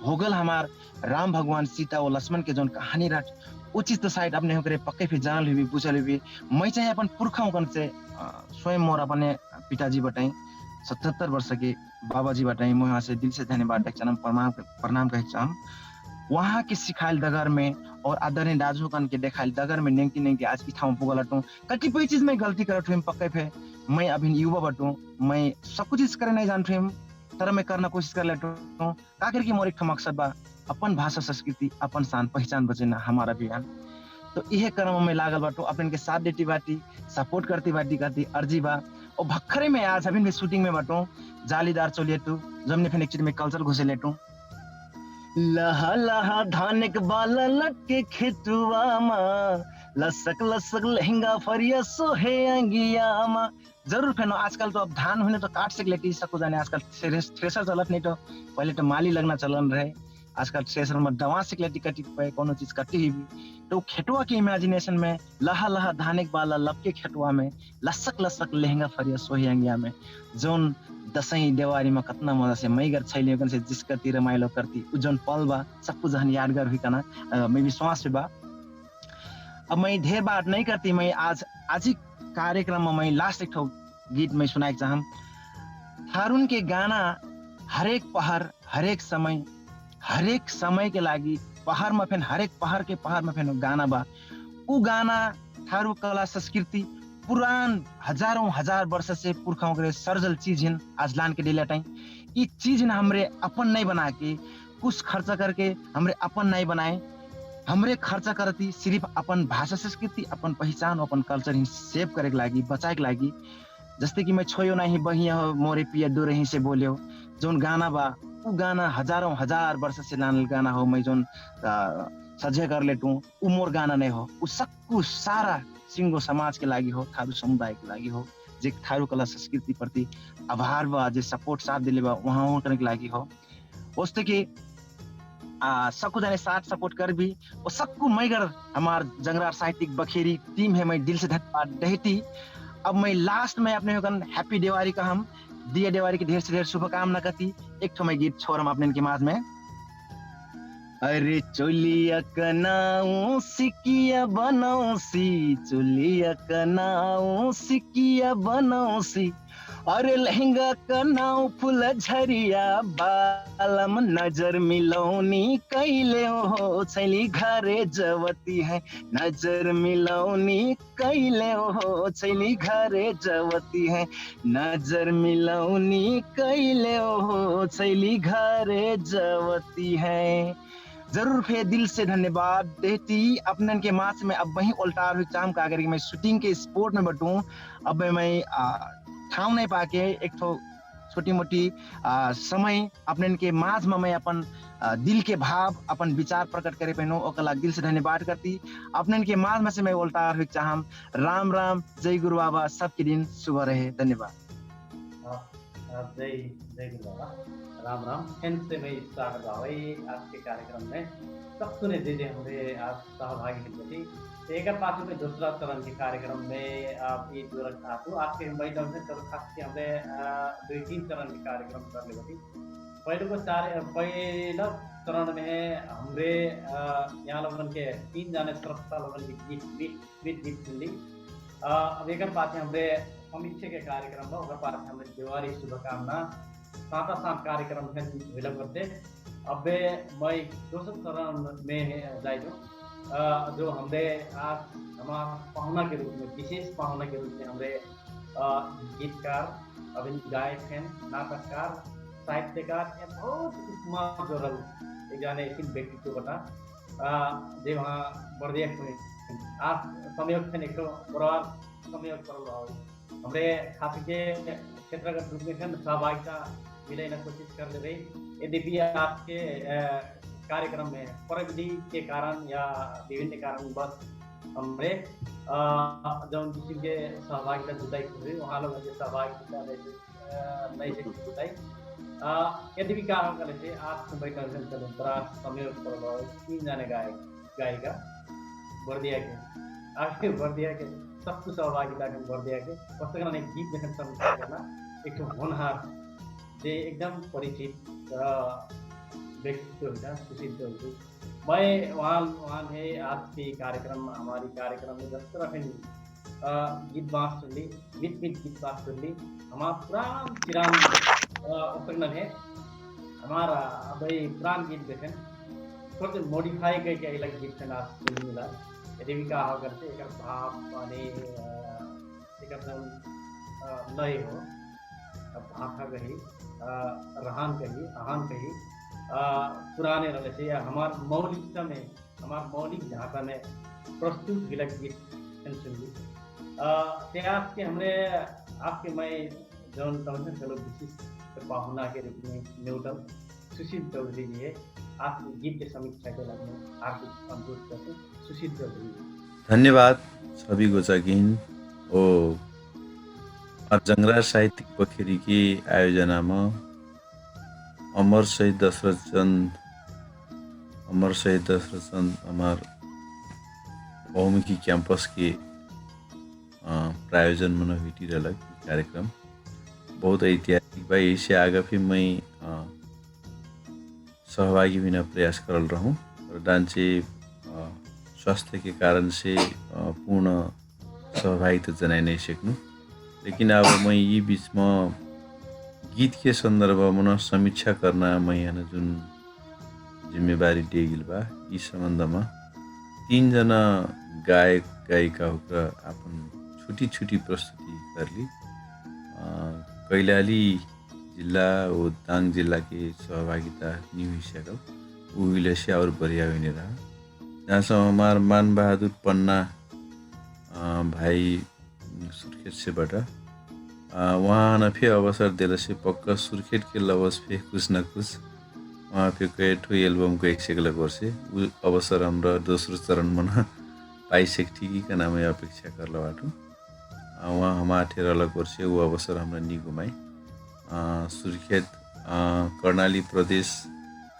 भोगल हमार राम भगवान सीता और लक्ष्मण के जोन कहानी रट वो चीज तो शायद अपने होकर पक्के फिर जान ली पूछल भी मैं चाहे अपन पुरखा होकर से स्वयं मोर अपने पिताजी बताई 77 वर्ष के बाबा जी बताई मैं वहाँ से दिल से धन्यवाद चलम प्रणाम कहे चाहम वहाँ के सिखाइल दगर में और आदरणीय दाजू कन के देखाइल दगर में नेंकी नेंकी आज की ठाउँ पुगल हटूँ कतिपय चीज में गलती करत हुए पक्के फे मैं अभी युवा बटूँ मैं सब कुछ चीज करे नहीं जानते तर मैं करना कोशिश कर लेता हूँ का करके मोर एक मकसद बा अपन भाषा संस्कृति अपन शान पहचान बचेना हमारा अभियान तो यह कर्म में लागल बाटो अपन के साथ देती बाटी सपोर्ट करती बाटी करती अर्जी बा और भखरे में आज अभी भी शूटिंग में बाटो जालीदार चोलिएटू जमने फिर एक में कल्चर घुसे लेटू लहा लहा धानक बाला लटके खेतुआ मा लसक लसक लहंगा फरिया सोहे अंगिया मा जरूर फेनो आजकल तो अब धान होने तो काट से लेटी सको जाने आजकल थ्रेसर चलत नहीं तो पहले तो माली लगना चलन रहे आजकल थ्रेसर में दवा से लेटी कटी पे कोनो चीज कटी हुई तो खेतुआ के इमेजिनेशन में लहा लहा धाने बाला लपके खेतुआ में लसक लसक लहंगा फरिया सोहे अंगिया में जोन दसैँ देवारी में कतना मजा से मैगर छैलियो से जिसकती रमाइलो करती उ जोन पल बा सब कुछ जहन यादगार हुई कना मैं विश्वास बा अब मैं ढेर बात नहीं करती मैं आज ही कार्यक्रम में मैं लास्ट एक गीत में सुनाई चाहम थारून के गाना हरेक पहाड़ हरेक समय के लागी पहाड़ में फेन हरेक पहाड़ के पहाड़ में फेन गाना बा उ गाना थारू कला संस्कृति पुरान हजारों हजार वर्ष से पुरखाओं के सर्जल चीज हैं आज लान के डेला टाइम ये चीज ना हमरे अपन नहीं बना के कुछ खर्चा करके हमरे अपन नहीं बनाए हमरे खर्चा करती सिर्फ अपन भाषा संस्कृति अपन पहचान अपन कल्चर ही सेव करे के लागी बचाए के लागी जस्ते कि मैं छोयो नहीं बहिया हो मोरे पिया दो रही से बोलियो जोन गाना बा उ गाना हजारों हजार वर्ष से लानल गाना हो मैं जोन सजे कर लेटू उ मोर गाना नहीं हो उ सबको सारा सिंगो समाज के लागी हो थारू समुदाय के लागी हो जे थारू कला संस्कृति प्रति आभार बा जे सपोर्ट साथ दिले बा वहाँ करने के लागी हो उसते कि सबको जाने साथ सपोर्ट कर भी और सबको मैगर हमार जंगरार साहित्यिक बखेरी टीम है मैं दिल से धन्यवाद देती अब मैं लास्ट में अपने हैप्पी दिवाली का हम दिया दिवाली की ढेर से ढेर शुभकामना करती एक तो मैं गीत छोड़म अपने के माज में अरे चोलिया कनाऊ सिकिया बनौसी चोलिया कनाऊ सिकिया बनौसी अरे लहंगा कनाऊ फूल झरिया बालम नजर मिलौनी कैले हो छैली घरे जवती है नजर मिलौनी कैले हो छैली घरे जवती है नजर मिलौनी कैले हो छैली घरे जवती है जरूर फे दिल से धन्यवाद देती अपने के मास में अब वही उल्टार हुई चाम का करके मैं शूटिंग के स्पोर्ट में बटूं अब मैं ठाव नहीं पाके एक तो छोटी मोटी समय अपने के माज में मैं अपन दिल के भाव अपन विचार प्रकट करे पहनो ओकला दिल से धन्यवाद करती अपने के माज में से मैं उल्टार हुई चाहम राम राम जय गुरु बाबा सबके दिन शुभ रहे धन्यवाद जय गुरु बाबा राम राम फिर से मैं स्वागत भाई आज के कार्यक्रम में सब सुने दीजिए हमारे आज सहभागी होती एक पार्टी में दूसरा चरण के कार्यक्रम में आप ये जो रखा तो आपके मुंबई में चलो खास के हमने 2-3 चरण के कार्यक्रम कर ले होती पहला चरण में हमरे यहाँ लोगों के 3 जाने श्रोता लोगों की गीत सुन ली अब एक पार्टी हमरे समीक्षा के कार्यक्रम में और पार्टी हमने दिवाली शुभकामना साथ कार्यक्रम में विलंब करते अब मैं दूसरे चरण में जाइए जो हमरे आज हमारा पाहुना के रूप में विशेष पाहुना के रूप में हमरे गीतकार अभिनय गायक हैं नाटककार साहित्यकार या बहुत उपमा जोड़ल एक जाने ऐसी व्यक्तित्व बता जो वहाँ बर्दिया हुए आज संयोग थे एक बराबर संयोग कर हमरे खास के क्षेत्रगत रूप में सहभागिता मिलने की कोशिश कर रही यद्यपि आपके कार्यक्रम में प्रविधि के कारण या विभिन्न कारण बस हमरे जो किसी के सहभागिता जुटाई हुई वहाँ लोग सहभागिता नहीं से जुटाई यद्यपि कारण करे थे आज मुंबई कार्यक्रम चलो बड़ा समय 3 जाने गायिका बर्दिया के आपके बर्दिया के सबको सहभागिता के बर्दिया के पुस्तक गीत लेखन समीक्षा करना एक होनहार जे एकदम परिचित व्यक्तित्व होइन सुशील चौधरी। मैं वहाँ है आज के कार्यक्रम हमारी कार्यक्रम में जिस तरह है गीत बाँस सुन ली मित गीत बाँस सुन ली हमारा पुरान चिरान उपकरण है हमारा अब ये पुरान गीत देखें थोड़े मॉडिफाई करके अलग गीत से नाच सुन मिला यदि भी कहा करते एक भाव माने एक लय हो भाषा कही रहन कही आहन कही पुराने रहे से या हमार मौलिकता में हमार मौलिक झांसा में प्रस्तुत गिलक गीत सुन ली त्याग के हमने आपके मैं जौन तमन चलो विशिष्ट पाहुना के रूप में न्यूटन सुशील चौधरी जी है आप गीत के समीक्षा के लिए हार्दिक अनुरोध करते सुशील चौधरी जी। धन्यवाद सभी को चाहिँ ओ जंगरा साहित्यिक पोखरी की आयोजना में अमर शहीद दशरथ चंद हमार बहुमुखी कैंपस के प्रायोजन में हुई कार्यक्रम बहुत ऐतिहासिक बा। इससे आगे फिर मैं सहभागी बिना प्रयास कर रहा हूँ और डांचे स्वास्थ्य के कारण से पूर्ण सहभागिता जनाई नहीं सकूँ, लेकिन अब मैं ये बीच में गीत के संदर्भ में समीक्षा करना मैं यहाँ जुन जिम्मेवारी दिएगिल बा इस संबंध में 3 जना गायक गायिका होकर अपन छुट्टी प्रस्तुति कर ली। कैलाली जिला और दाङ जिला के सहभागिता नहीं हुई सकल उहिले से और बढ़िया हुई नहीं रहा। जहाँ से हमार मान बहादुर पन्ना भाई सुर्खेत से बटा वहाँ न फिर अवसर दिला से पक्का सुर्खेत के लवस पे कुछ न कुछ वहाँ पे कई ठो एल्बम को एक सेकल वर्षे अवसर हमरा दोस्रो चरण में पाइसेक ठिकी का नाम अपेक्षा कर बाटो वहाँ हमारा ठेर अलग वर्षे वो अवसर हमरा नहीं घुमाई। सुर्खेत कर्णाली प्रदेश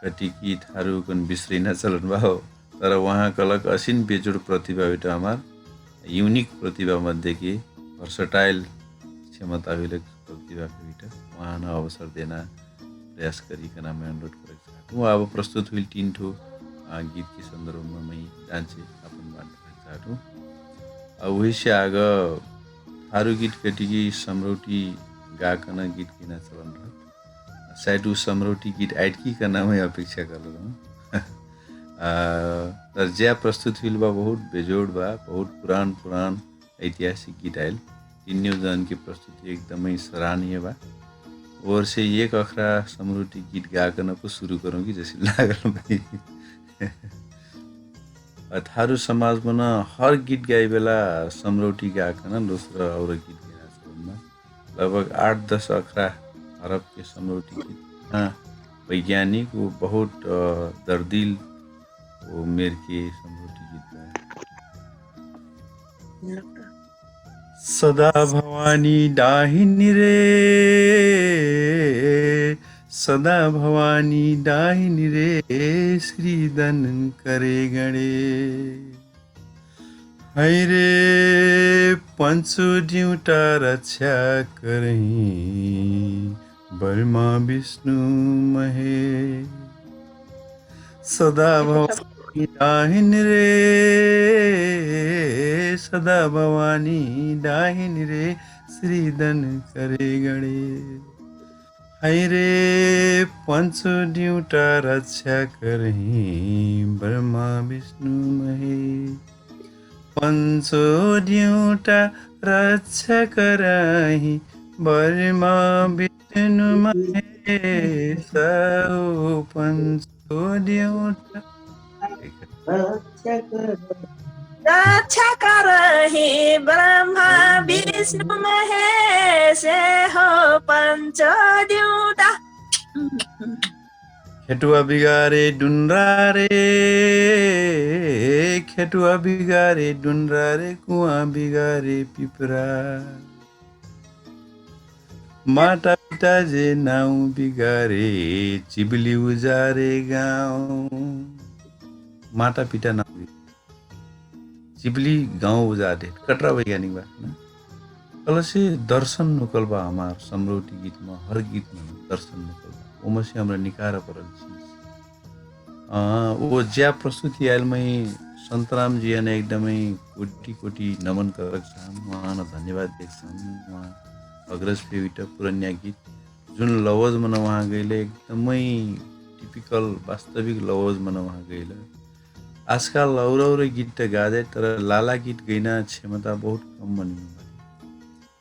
कटिकी ठारू कन बिसरिन चलन भाव तर वहाँ कलक असिन बेजोड़ प्रतिभा बेटा हमार यूनिक प्रतिभा मध्य के वर्सटाइल क्षमता प्रतिभा के बेटा वहाँ न अवसर देना प्रयास करिकन मैं अनुरोध कर चाहूँ। अब प्रस्तुत हुई 3 ठो गीत के संदर्भ में मैं डांचे अपन बात चाहूँ। अब वही से आग थारू गीत कटिकी समरौटी गाकन गीत किना चलन रह शायद उस समरौटी गीत आइटकी का नाम अपेक्षा कर रहा तर ज्या प्रस्तुत हुई बा बहुत बेजोड़ बा बहुत पुरान ऐतिहासिक गीत आयल 3 जन की प्रस्तुति एकदमै सराहनीय बा और से एक अखरा समरूटी गीत गाकन को शुरू करूँ कि जैसे लागल भाई थारू समाज में हर गीत गाए बेला समरौटी गाकन दोस्रो और गीत गाना लगभग 8-10 अखरा अरब के समरौटी गीत वैज्ञानिक वो बहुत दर्दिल वो मेर के समरौटी गीत गाए। सदा भवानी डाहिनी रे सदा भवानी डाहिनी रे श्रीदन करे गणे है रे पंचो ड्यूटा रक्षा करही बर्मा विष्णु महे सदा भवानी डाहिनी रे सदा भवानी डाहिनी रे श्रीदन करे गणे है रे पंचो ड्यूटा रक्षा करही ब्रह्मा विष्णु महे पंचो ड्यूटा रक्षा करही ब्रह्मा विष्णु महे सो पंचो ड्यूटा रक्षा करहि ब्रह्मा विष्णु महेश हो पंचद्युता। खेटुआ बिगारे डुनरा रे खेटुआ बिगारे डुनरा रे कुआं बिगारे पिपरा माता पिता जे नाउ बिगारे चिबली उजारे गाउँ माता पिता नाउ चिबली गाउँ उजारे कटरा वैज्ञानिक बा कलसे दर्शन नुकल बा हमार समरोटी गीत में हर गीत में दर्शन नुकल बा ओमे से हमरा निकार पड़ल चीज वो ज्या प्रस्तुति आयल में संतराम जी ने एकदमै कोटी कोटी नमन करक छन् उहाँलाई धन्यवाद देख्छन् उहाँ अग्रज फेविट पुरन्या गीत जुन लवज मन उहाँ गइले एकदमै टिपिकल वास्तविक लवज मन उहाँ गइले आजकल औरौरे गीत त गादे तर लाला गीत गइना क्षमता बहुत कम बनिनु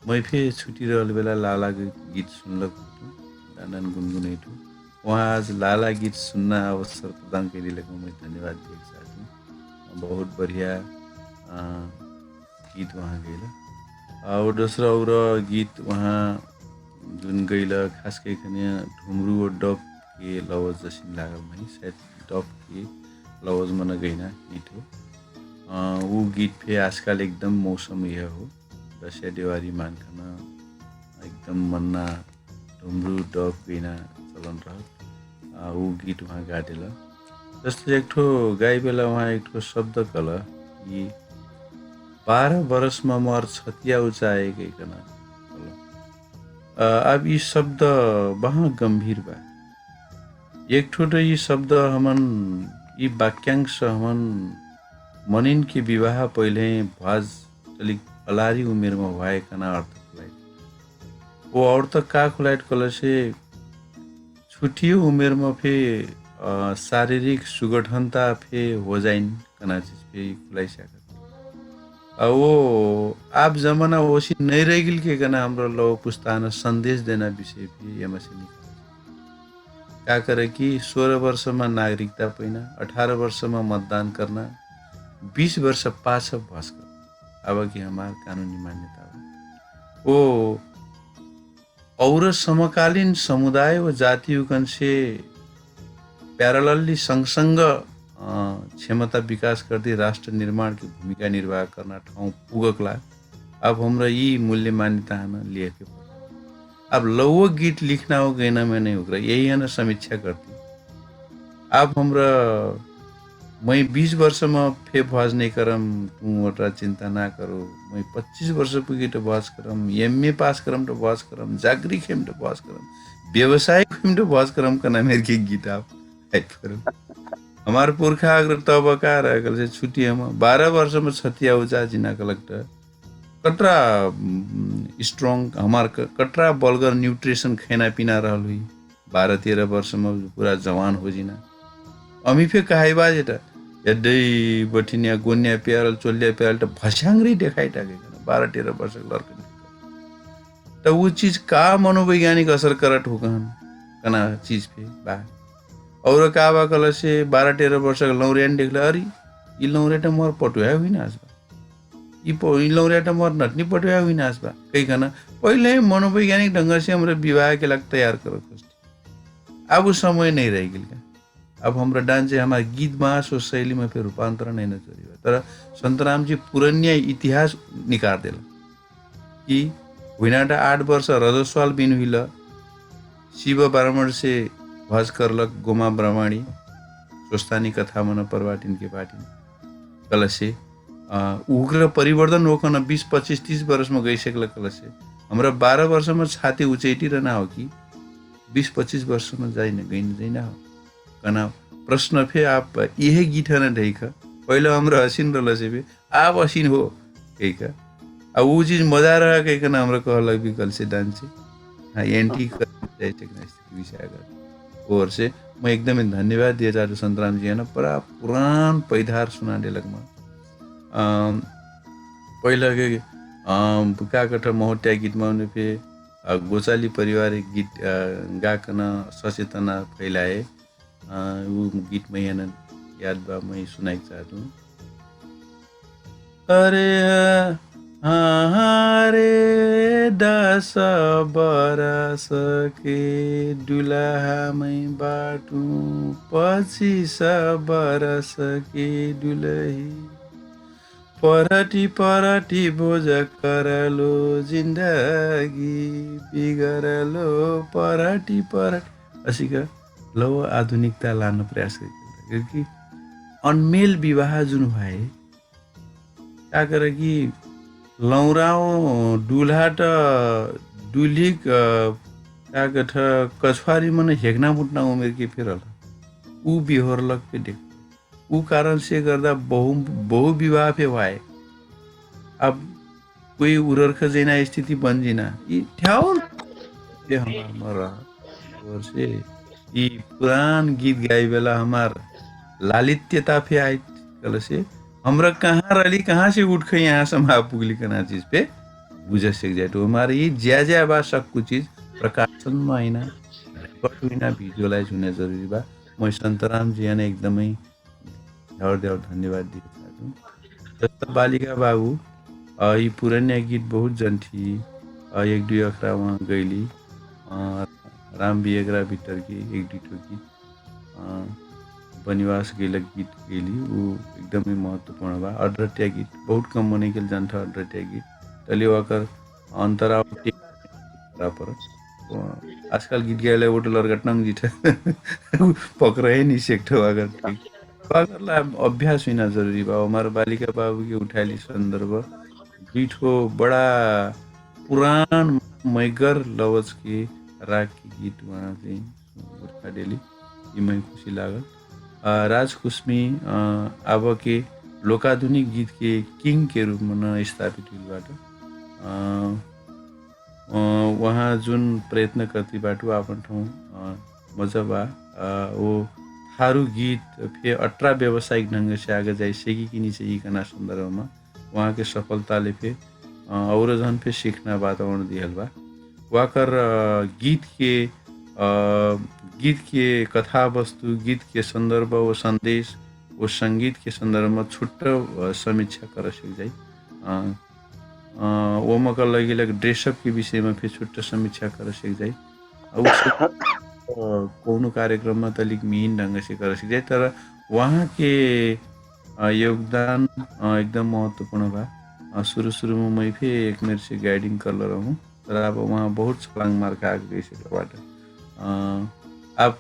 मै फे छुट्टी रहल बेला लाला गीत सुनलक दानन गुनगुनैठु वहाँ आज लाला गीत सुन्न अवसर प्रदान गरिरहेको मैं धन्यवाद दिएको चाहन्छु बहुत बढ़िया गीत वहाँ गइल और दोस्रो और गीत वहाँ जुन गइल खास करिकन ढुमरू और डब के लवज जसिन लागल मैं शायद डब के लवज मन गइना गीत हो वो गीत फे आजकल एकदम मौसम यह हो दशैं दिवाली मान खाना एकदम मन्ना ढुमरू डब गइना चलन रह वो गीत वहाँ गाडेल जस्तो एक ठो गाई बेला वहाँ एक ठो शब्द कल यी 12 वर्ष में मर छतिया उचाए गइकन अब ये शब्द बहुत गंभीर बा एक ठो ये शब्द हमन ये वाक्यांश हमन मनिन के विवाह पहले भाज चलिक अलारी उमेर में भएकन अर्थ खुलाइट वो अर्थ का खुलाइट कल से छुट्टियो उमेर में फे शारीरिक सुगठनता फे हो जाइन कना चीज फे खुलाइसक वो आप जमाना वसी नहीं रह गिल के कना हाम्रो लो पुस्ताना संदेश देना विषय भी यमा से निकाल क्या करे कि 16 वर्ष में नागरिकता पैना 18 वर्ष में मतदान करना 20 वर्ष पास बस करना अब कि हमार कानूनी मान्यता वो और समकालीन समुदाय व जातियुकन से पैरेलली संगसंग क्षमता विकास करती राष्ट्र निर्माण की भूमिका निर्वाह करना ठाउँ पुगकला अब हमरा यी मूल्य मान्यता हन लिए के अब लौव गीत लिखना हो गईना में नहीं होगा यही है ना समीक्षा करती अब हमरा मैं 20 वर्ष में फे भज नहीं करम तू मोटा चिंता ना करो मैं 25 वर्ष पुगी तो भज करम MA पास करम तो भज करम जागरी खेम तो भज करम व्यवसाय खेम तो भज करम का नाम मेरे गीत आप हमारे पुरखा अगर तब का रहा से छुट्टी हम 12 वर्ष में छतिया उचा जिना कलेक्टर कटरा स्ट्रॉन्ग हमार कटरा बलगर न्यूट्रिशन खाना पीना रहल हुई 12-13 वर्ष में पूरा जवान हो जिना अमी फे कहाई बाजेटा यदि बठिनिया गोन्या प्यारल चोलिया प्यारल तो भस्यांगरी देखाइटा गए 12-13 वर्ष लड़का तो वो चीज का मनोवैज्ञानिक असर करट हो कना चीज पे बा और का बा कल से 12-13 वर्ष का लौरियान देखला अरे ये लौरिया मोर पटुया हुई ना आसबा ये लौरिया मोर नटनी पटुया हुई ना आसबा कहीं खाना पहले मनोवैज्ञानिक ढंग से हमारे विवाह के लग तैयार करो अब वो समय नहीं रह गया अब हमरा डांस हमारे गीत मास और शैली में फिर रूपांतरण नहीं चली तर संतराम जी पुरन्या इतिहास निकाल देला कि हुइनाटा 8 वर्ष रजस्वाल बिन हुइल शिव ब्राह्मण से भज करलक गोमा ब्राह्मणी स्वस्थानी कथा मन परवाटिन के पाटिन कल से उग्र परिवर्तन होकन 20-25-30 वर्ष में गई सकल कल से हमरा 12 वर्ष में छाती उचैटी रहना हो कि 20-25 वर्ष में जाइना हो कना प्रश्न फे आप यही गीत है ना ढेक पहले हमरा हसीन रल से भी आप हसीन हो कहीं का अब वो चीज मजा रहा कहीं का ना हमरा कहलक भी कल से डांस हाँ एंटी विषय और से मैं एकदम धन्यवाद दिया चाहता संतराम जी है ना पूरा पुरान पैधार सुना दिलक में पहले के का कठा महोत्या गीत में फे गोचाली पारिवारिक गीत गाकन सचेतना फैलाए वो गीत में है ना याद बा मैं सुनाई चाहता हूँ अरे रे 10 बरस के दुल्हा मैं बाटू 25 बरस के दुलही परटी परटी बोझ करलो जिंदगी बिगड़लो परटी असी का लो आधुनिकता लाने प्रयास क्योंकि अनमेल विवाह जुन भए क्या करे कि लौराओ डुल्हाट डुलिक का गठ कछवारी मन हेक्ना मुट्ना उमेर के फिर ऊ बिहोरलक पे देख ऊ कारण से गर्दा बहु विवाह पे भए अब कोई उरर्ख जेना स्थिति बन जिना ये ठ्याउ ये हमार मर और से ये पुरान गीत गाई बेला हमार लालित्यता पे आई कल से हमरा कहाँ रली कहाँ से उठ के यहाँ समा पुगली कना चीज पे बुझ सक जाए तो हमारे ये ज्या बा सबको चीज प्रकाशन में आइना रिकॉर्ड हुई ना भिजुअलाइज होने जरूरी बा मैं संतराम जी ने एकदमै देव धन्यवाद दिएको जस्तो बालिका बाबू ये पुराने गीत बहुत जन्थी एक दुई अखरा वहाँ गईली राम बियगरा भितर की एक दुईटो गीत वनवास गेलक गीत गेली वो एकदमै महत्त्वपूर्ण बा अड्रट्या गीत बहुत कम बने के जान्छ अड्रट्या गीत तले वाकर अंतरा पर आजकल गीत गायला ओट लरगटनङ जिठ पक्रै नि सेक्ठो अगर ठीक अगरला अभ्यास हुन जरुरी बा हमार बालिका बाबू के उठाली संदर्भ बीठो बड़ा पुरान मैगर लवज के राग की गीत वहाँ चाहिँ उठा डेली ये खुशी लागल राज कुस्मी अब के लोकाधुनिक गीत के किंग के रूप में स्थापित हुईबाट वहाँ जुन प्रयत्न करती बाटो आपन ठाउँ मजा बा वो थारू गीत फिर 18 व्यावसायिक ढंग से आगे जाए सेगी की नीचे ही कना संदर्भ में वहाँ के सफलता फिर और झन फिर सीखना वातावरण दिहल बा वाकर गीत के कथा वस्तु गीत के संदर्भ वो संदेश वो संगीत के संदर्भ में छुट्टा समीक्षा कर सक जाए वो मका लगे लग ड्रेसअप के विषय में फिर छुट्टा समीक्षा कर सक जाए कौन कार्यक्रम में तलिक मीन ढंग से कर सक जाए तर वहाँ के योगदान एकदम महत्वपूर्ण बा शुरू में मैं फिर एक मेरे से गाइडिंग कर रहा हूँ तर अब वहाँ बहुत छलांग मार खा गई आप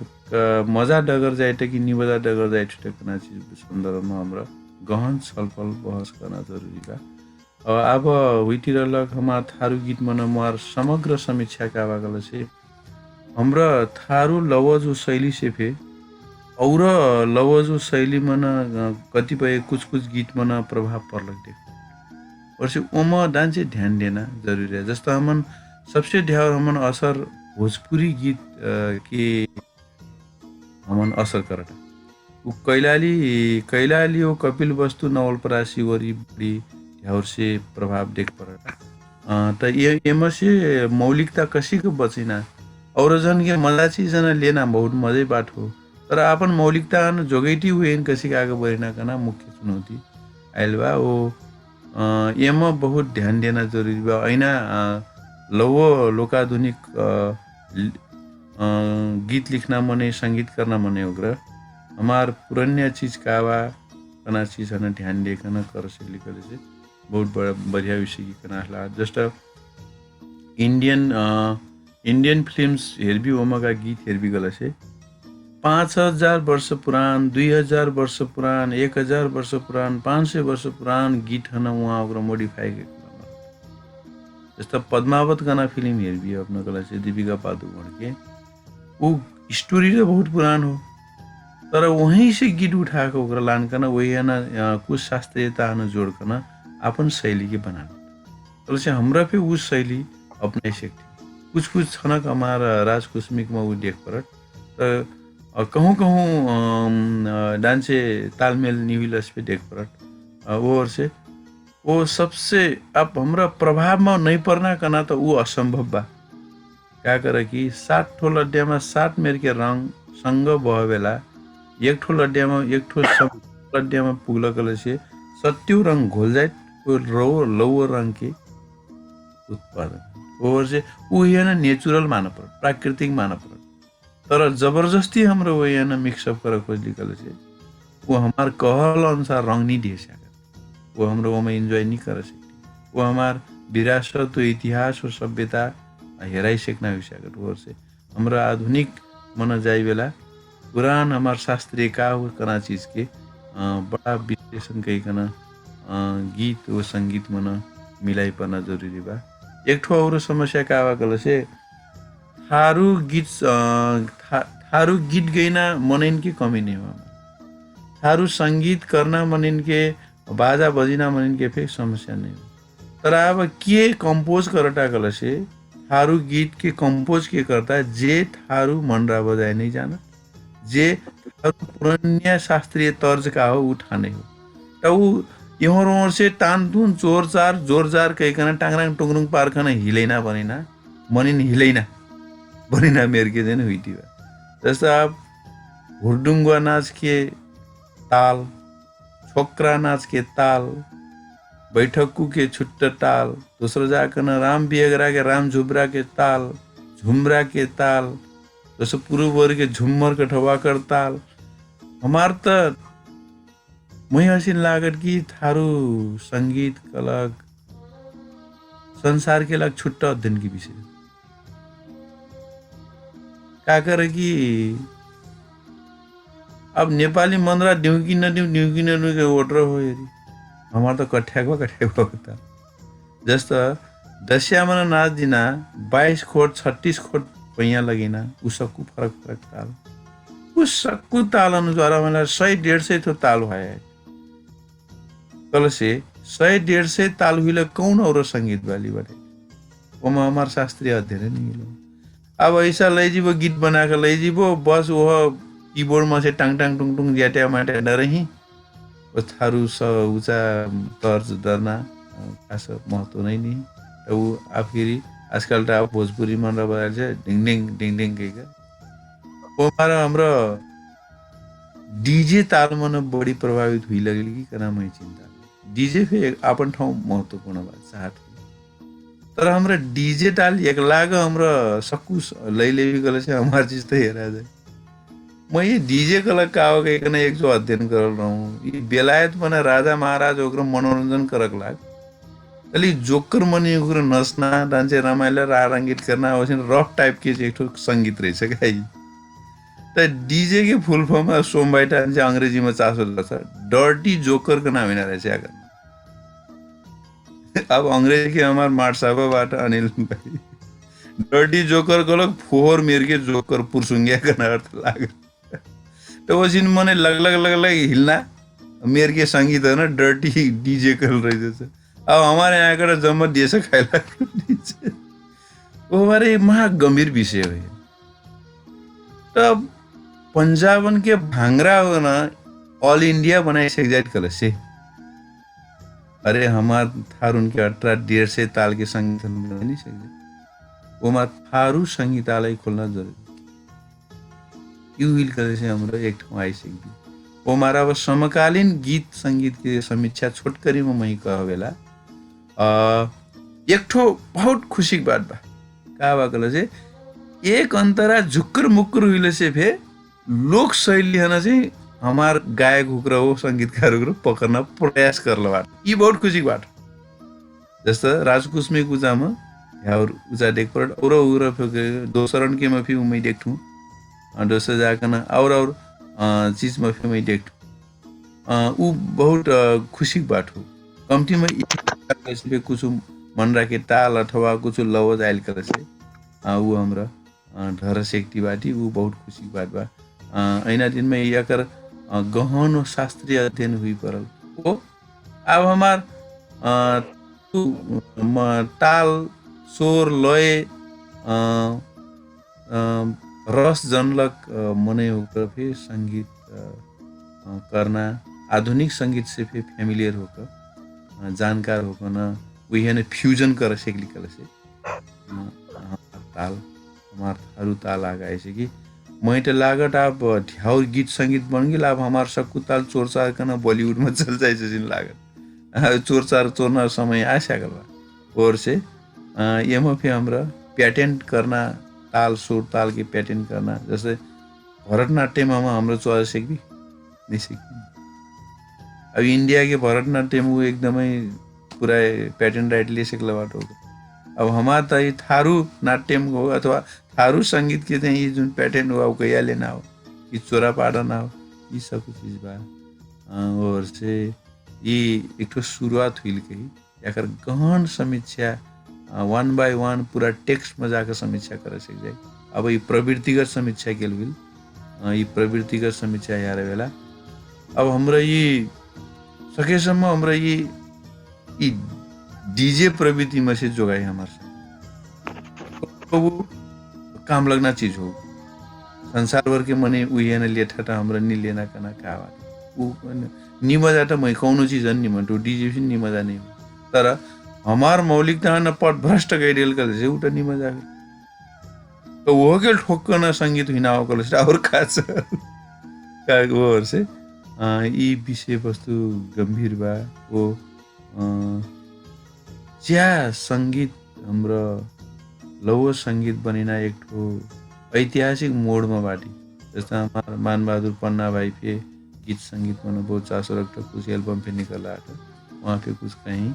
मजा डगर जाए कि निबजा डगर जाए ठुटकना चीज संदर्भ में हमरा गहन छलफल बहस करना जरूरी बा अब हुइतिर लग हमार थारू गीत मन मार समग्र समीक्षा का वागल से हमरा थारू लवजो शैली से फे और लवजो शैली मन कतिपय कुछ गीत मन प्रभाव पर्लक देख और से ओमा डांसे ध्यान देना जरूरी है जस्तो हमन सबसे ढेर हमन असर भोजपुरी गीत के हमन असर करता वो कैलाली वो कपिल वस्तु नवलपरासी वरी बड़ी ढेर से प्रभाव देख पड़ता तो ये से मौलिकता कसी को बचिना और जन के मजा चीज लेना बहुत मजे बात हो तर अपन मौलिकता जोगैटी हुए कसी का आगे बढ़ना करना मुख्य चुनौती आयल बा वो ये बहुत ध्यान देना जरूरी बा ऐना लवो लोकाधुनिक गीत लिखना मने संगीत करना मने उग्र हमार पुरानिया चीज कावा कना चीज हन ध्यान देखना कर से लिखल से बहुत बड़ा बढ़िया विषय की कना ला जस्ट इंडियन फिल्म्स हेरबी ओमा का गीत हेरबी गल से 5000 वर्ष पुरान 2000 वर्ष पुरान 1000 वर्ष पुरान 500 वर्ष पुरान गीत हन वहाँ उग्र मोडिफाई जस्तो पद्मावत गाना फिल्म हेरबी अपना कला से दीपिका पादुकोण के वो स्टोरी तो बहुत पुरान हो तर वहीं से गीत उठा के ओकरा लान करना वही है ना कुछ शास्त्रीयता है जोड़ करना अपन शैली के बनाना तो से हमरा पे उस शैली अपने सकते कुछ छनक हमारा राज कुस्मिक में वो देख पड़त तो कहूँ डांसे तालमेल निविलस पे देख पड़त वो और से वो सबसे अब हमरा प्रभाव में नहीं पड़ना करना तो वो असंभव बा क्या करे कि 60 ठो लड्डिया में 60 मेर के रंग संग बह बेला एक ठो लड्डिया में एक ठो लड्डिया में पुगल कल से 70 रंग घोल जाए तो लौ रंग के उत्पादन और से वो है ना नेचुरल माना पड़ प्राकृतिक माना पड़ तर जबरदस्ती हमरा वो है ना मिक्सअप कर खोज निकल से वो हमार कहल अनुसार रंग नहीं दे सके वो हम लोगों में एंजॉय नहीं कर सकते वो हमार विरासत इतिहास और सभ्यता हेराई सकना विषय और से हमारा आधुनिक मन जाए बेला पुरान हमार शास्त्रीय का हो कना चीज के बड़ा विश्लेषण कही कना गीत व संगीत मन मिलाइपर्न जरुरी बा। एक ठो और समस्या का बा कल से थारू गीत गैना मनइन के कमी नहीं हुआ। थारू संगीत करना मनइन के बाजा बजिना मनइन के फिर समस्या नहीं हो। तर अब के कंपोज करता कल से थारू गीत के कंपोज के करता है जे थारू मंडरा बजाए नहीं जाना, जे थारू पुरानिया शास्त्रीय तर्ज का हो उठाने हो। तो वो यहाँ से तान तुन जोर जार कहना टांगरांग टुंगरुंग पार खाना हिलेना बनिना मनिन हिलेना बनिना मेर के दिन हुई थी। जैसा आप हुरडुंगवा नाच के ताल, छोकरा नाच के ताल, बैठकू के छुट्टा ताल, दूसरा जाकर राम बियगरा के राम झुबरा के ताल, झुमरा के ताल, जैसे पूर्व के झुम्मर के ठवा कर ताल। हमार तो मैं हसीन लागत की थारू संगीत कलक संसार के लग छुट्टा अध्ययन की विषय का करे कि अब नेपाली मंदरा ड्यूकी न के ओटर हो यदि हमार तो कठ्याक होता। जस्तो दस्या मन नाच दिना 22 खोट 36 खोट पैया लगिना उसको फरक ताल उसको ताल अनुसार मतलब 100-150 तो ताल है कल से 100-150 ताल हुई कौन और संगीत वाली बड़े वो हमार शास्त्रीय अध्ययन नहीं मिलो। अब ऐसा ले जीवो गीत बना कर ले जीवो बस वो कीबोर्ड में से टांग टांग टुंग टुंग ज्याटे माटे डर ही वो थारू सा ऊंचा तर्ज डरना खास महत्व नहीं तो वो आखिरी आजकल तो आप भोजपुरी मन रहा है डिंग डिंग डिंग कह वो हमारा हमरा डीजे ताल मन बड़ी प्रभावित हुई लगेगी कि कना मैं चिंता डीजे पे अपन ठाउँ महत्वपूर्ण बात साथ तर हमरा डीजे ताल एक लाग हमरा सकुस लैले भी गले से हमार चीज तो हेरा जाए। मैं ये डीजे कल का हो गए कना एक जो अध्ययन कर रहा हूँ ये बेलायत मने राजा महाराज ओकरा मनोरंजन करक लाग खाली जोकर मनी ओकरा नचना डांस रमाइलो रंगीत करना वैसे रफ टाइप के एक ठो संगीत रही सके तो डीजे के फुल फॉर्म में सोमबाइटा अंग्रेजी में चासो लाग्छ डर्टी जोकर का नाम हिना रहेछ यार। अब अंग्रेजी के हमार मार साहबबाट अनिल भाई डर्टी जोकर को लोग फोहर मेर के जोकर पुरसुंगिया का अर्थ लाग तो वो जिन मने लग हिलना मेर के संगीत है ना डर्टी डीजे कर रही जैसे। अब हमारे यहाँ का जम्मा देश खाइला डीजे वो हमारे महा गंभीर विषय है। तो पंजाबन के भांगरा हो ना ऑल इंडिया बनाए एग्जैक्ट कल से अरे हमार थारून के 18-150 ताल के संगीत नहीं सकते वो हमार थारू संगीतालय खोलना जरूरी यू करे से हमरा एक ठाउँ आइसक्यो वो हमारा अब समकालीन गीत संगीत के समीक्षा छोटकरी में मैं कह बेला एक ठो बहुत खुशी की बात बा का बा कल से एक अंतरा झुक्कर मुक्कर हुई से फे लोक शैली है ना से हमार गायक हुक्र हो संगीतकार हुक्र पकड़ना प्रयास कर लो बात ये बहुत खुशी की बात। जैसे राजकुश में कुछ में और उजा देख पर और दोसरन के में भी मैं देखूं दोसर जाकर ना और चीज में भी मैं देखूं वो बहुत खुशी की बात हो कमती में इसलिए कुछ मन रखे ताल अथवा कुछ लवज आयल करे से वो हमरा ढर सेक्टी बाटी वो बहुत खुशी की बात बा। ऐना दिन में याकर गहन शास्त्रीय अध्ययन हुई परल वो अब हमार ताल स्वर लय रस जनलक मने होकर फिर संगीत करना आधुनिक संगीत से फिर फैमिलियर होकर जानकार होकर ना वही ने फ्यूजन कर सेकली कल से ताल हमार थारू ताल आ गए कि मैं तो लागत आप ढ्याउर गीत संगीत बन गई अब हमार सबको ताल चोरचार करना बॉलीवुड में चल जाए जिन लागत चोरचार चोरना समय आ सकल और से ये में फिर हमरा पेटेंट करना ताल सुर ताल के पेटेंट करना जैसे भरतनाट्यम में हाम्रो चोर सीखी नहीं सीखी अब इंडिया के भरतनाट्यम वो एकदमै पूरा पेटेंट राइट ले सकला बाटो अब हमारा तो ये थारू नाट्यम हो अथवा थारू संगीत के ये जो पेटेंट हो कैया लेना हो कि चोरा पाड़ा ना हो ये सब चीज बा और से ये एक तो शुरुआत हुई कही याकर गहन समीक्षा 1 by 1 पूरा टेक्स्ट में जाकर समीक्षा कर सक जाए। अब ये प्रवृत्तिगत समीक्षा के लिए ये प्रवृत्तिगत समीक्षा यार बेला अब हमरा ये सकेसम्म हमरा ये डीजे प्रवृत्ति में से जोगाई हमारे वो काम लगना चीज हो संसार भर के मने उयन लेठा टा हमरा नि लेना कना कावा उ नि मजा त मै कौनो चीज अन्य मन्टो डीजे भी नि मजा नहीं तर हमार मौलिकता न पट भ्रष्ट गइरेल कर से उटा नि मजा तो वो के ठोक्कन संगीत हिनाव कल और खास का और से ई विषय वस्तु गंभीर बा वो ज्या संगीत हाम्रो लौ संगीत बनिना एक ठो ऐतिहासिक मोडमा बाटी जस्ता हमार मानबहादुर पन्ना भाई पे गीत संगीत में बहुत चासो रखता कुछ एल्बम पे निकला था वहाँ पे कुछ कहीं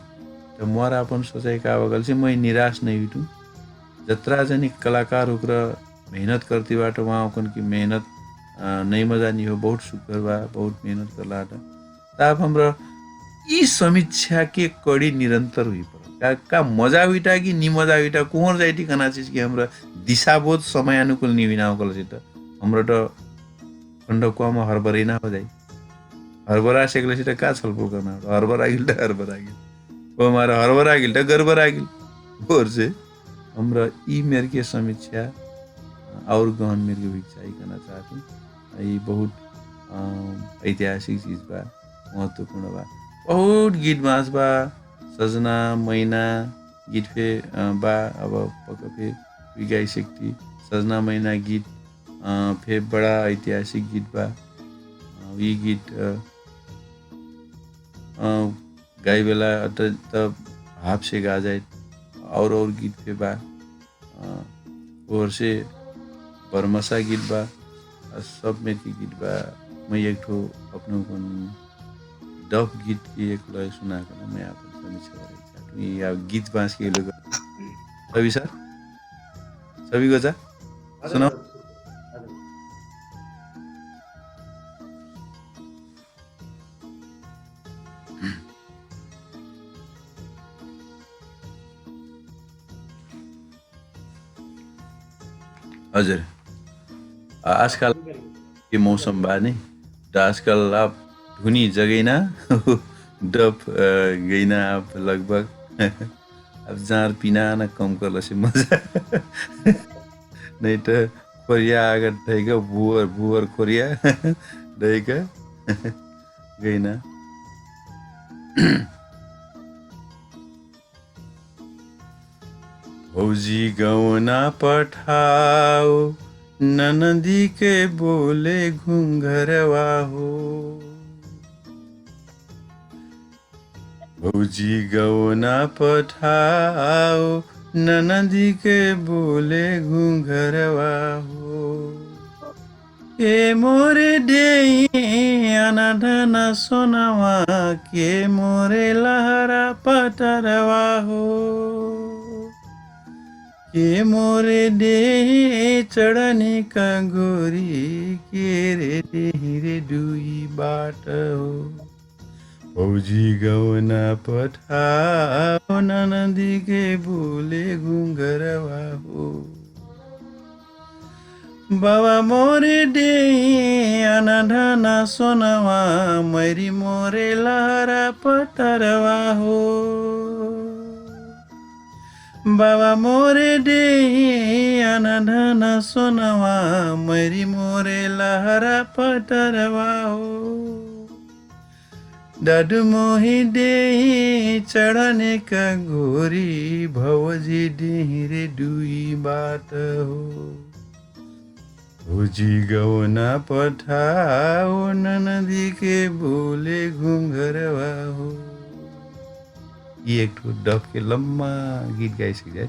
तो मोरा अपन सोचाई का बगल से मैं निराश नहीं हुई जत्रा जनी कलाकार होकर मेहनत करती बाटो वहाँ अपन की मेहनत नहीं मजा नहीं हो बहुत शुक्र बा बहुत मेहनत करला था तब हमरा ई समीक्षा के कड़ी निरंतर हुई पड़ा का मजा हुईटा कि नि मजा हुईटा कोहर जाइटी कना चीज की हमरा दिशाबोध समय अनुकूल नि बिना कल से त हमरा त खण्डकुवामा हरबरै ना हो जाई हरबरा सेकले से का छलफल करना हरबरा गिल त हरबरा गिल ओ मारा हरबरा गिल त गरबरा गिल और से हमरा ई मेर के समीक्षा और गहन मेर के विचार करना चाहती ये बहुत ऐतिहासिक चीज बा महत्वपूर्ण बा बहुत गीत बाँस बा सजना मैना गीत फे बा अब पक फे गाई सकती सजना मैना गीत फे बड़ा ऐतिहासिक गीत बा ये गीत गाई बेला तब हाफ से गा जाए और गीत फे बा और से बरमसा गीत बा सब में की गीत बा मैं एक ठो अपनों को डफ गीत की एक लय सुना कर मैं आप समीक्षा करें ये गीत बाँस के लोग सभी सर सभी को सुनाओ हजुर आजकल के मौसम बा नहीं तो आजकल आप धुनी जगैना डप गईना आप लगभग अब जार पीना न कम कर से मजा नहीं तो खोरिया अगर देगा बुअर खोरिया देगा गईना भौजी गौना पठाओ ननदी के बोले घुंघरवा हो भौजी गौना पठाओ ननदी के बोले घुंघरवा हो के मोरे दे अनाधना सोनावा के मोरे लहरा पटरवा हो के मोरे दे चढ़ने का गोरी के रे रे डुई बाट हो भौजी गौना पठाओ ननदी के बोले घुंघरवा हो बाबा मोरे दे अनाधना सोनावा मरी मोरे लहरा पटरवा हो बाबा मोरे दे अनाधना सोनावा मरी मोरे लहरा पटरवा हो दादू मोही दे चढ़ने का गोरी भवजी डेहरे दुई बात हो भौजी गौना पठाओ ननदी के बोले घुंघरवा हो ये एक ठो डफ के लम्बा गीत गाई सके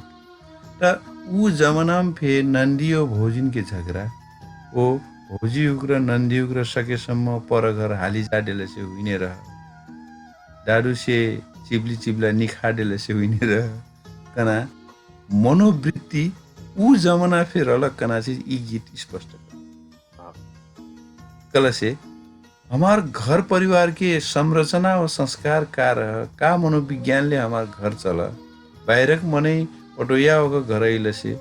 त ऊ जमाना में फे नंदियो भौजिन के झगड़ा ओ भौजी उग्र नंदी उग्र सकेसम्म पर घर हाली जाडेले से हुने रह दारू से चिप्ला निखाडेले से हुने रह कना मनोवृत्ति ऊ जमाना फिर अलग कना चीज ई गीत स्पष्ट कल से हमार घर परिवार के संरचना व संस्कार का रह का मनोविज्ञानले हमार घर चल बाहिरक मनै पटोया होगा घर अइलसे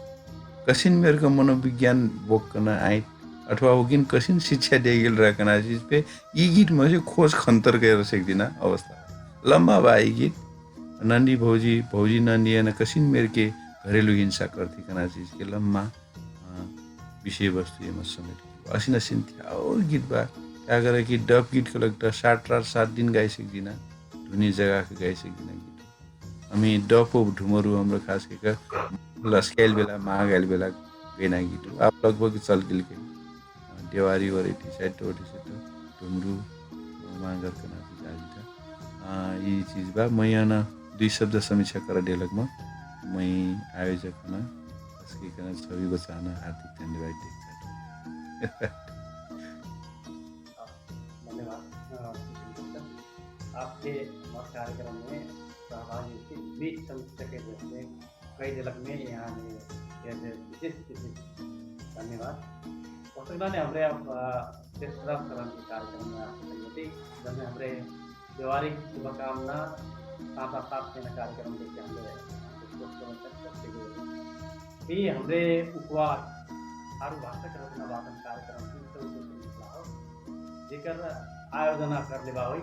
कसिन मेरको मनोविज्ञान बोकना आइ अथवा होगिन कसिन शिक्षा देगिल रखना चीज पे ई गीत मुझे खोज खंतर कर सकदिना अवस्था लम्बा बा ई गीत नंदी भौजी भौजी नंदी न कसिन मेरके घरेलु हिंसा करती कना चीज के लम्बा विषय वस्तु ये समेट असिन असिन थियो और गीत बा क्या करे कि डब गीत को लगता 7 दिन गाई सक्दिन धुनी जगह के गाई सक्दिन गीत हामी डब ढुमरू हाम्रो खास के लस्केल बेला महागाल बेला गैना गीत आप लगभग चल गिल के देवारी वरेटी साइड ढुमरू मांगर कना गीत ये चीज बा मैं यहाँ 2 शब्द समीक्षा कर डेलक में मैं आयोजक ना इसके कना छवि बचाना हार्दिक धन्यवाद आपके हमारे कार्यक्रम में सहभागी के बीच समीक्षा के रूप में कई झलक में यहाँ विशेष धन्यवाद वस्तुतः ने हमारे तेसरा चरण के कार्यक्रम में आपसे जब हमारे व्यवहारिक शुभकामना साथ के कार्यक्रम लेके हमारे हमारे उपवास हारू भाषा रचना वादन कार्यक्रम जेकर आयोजना करले बाई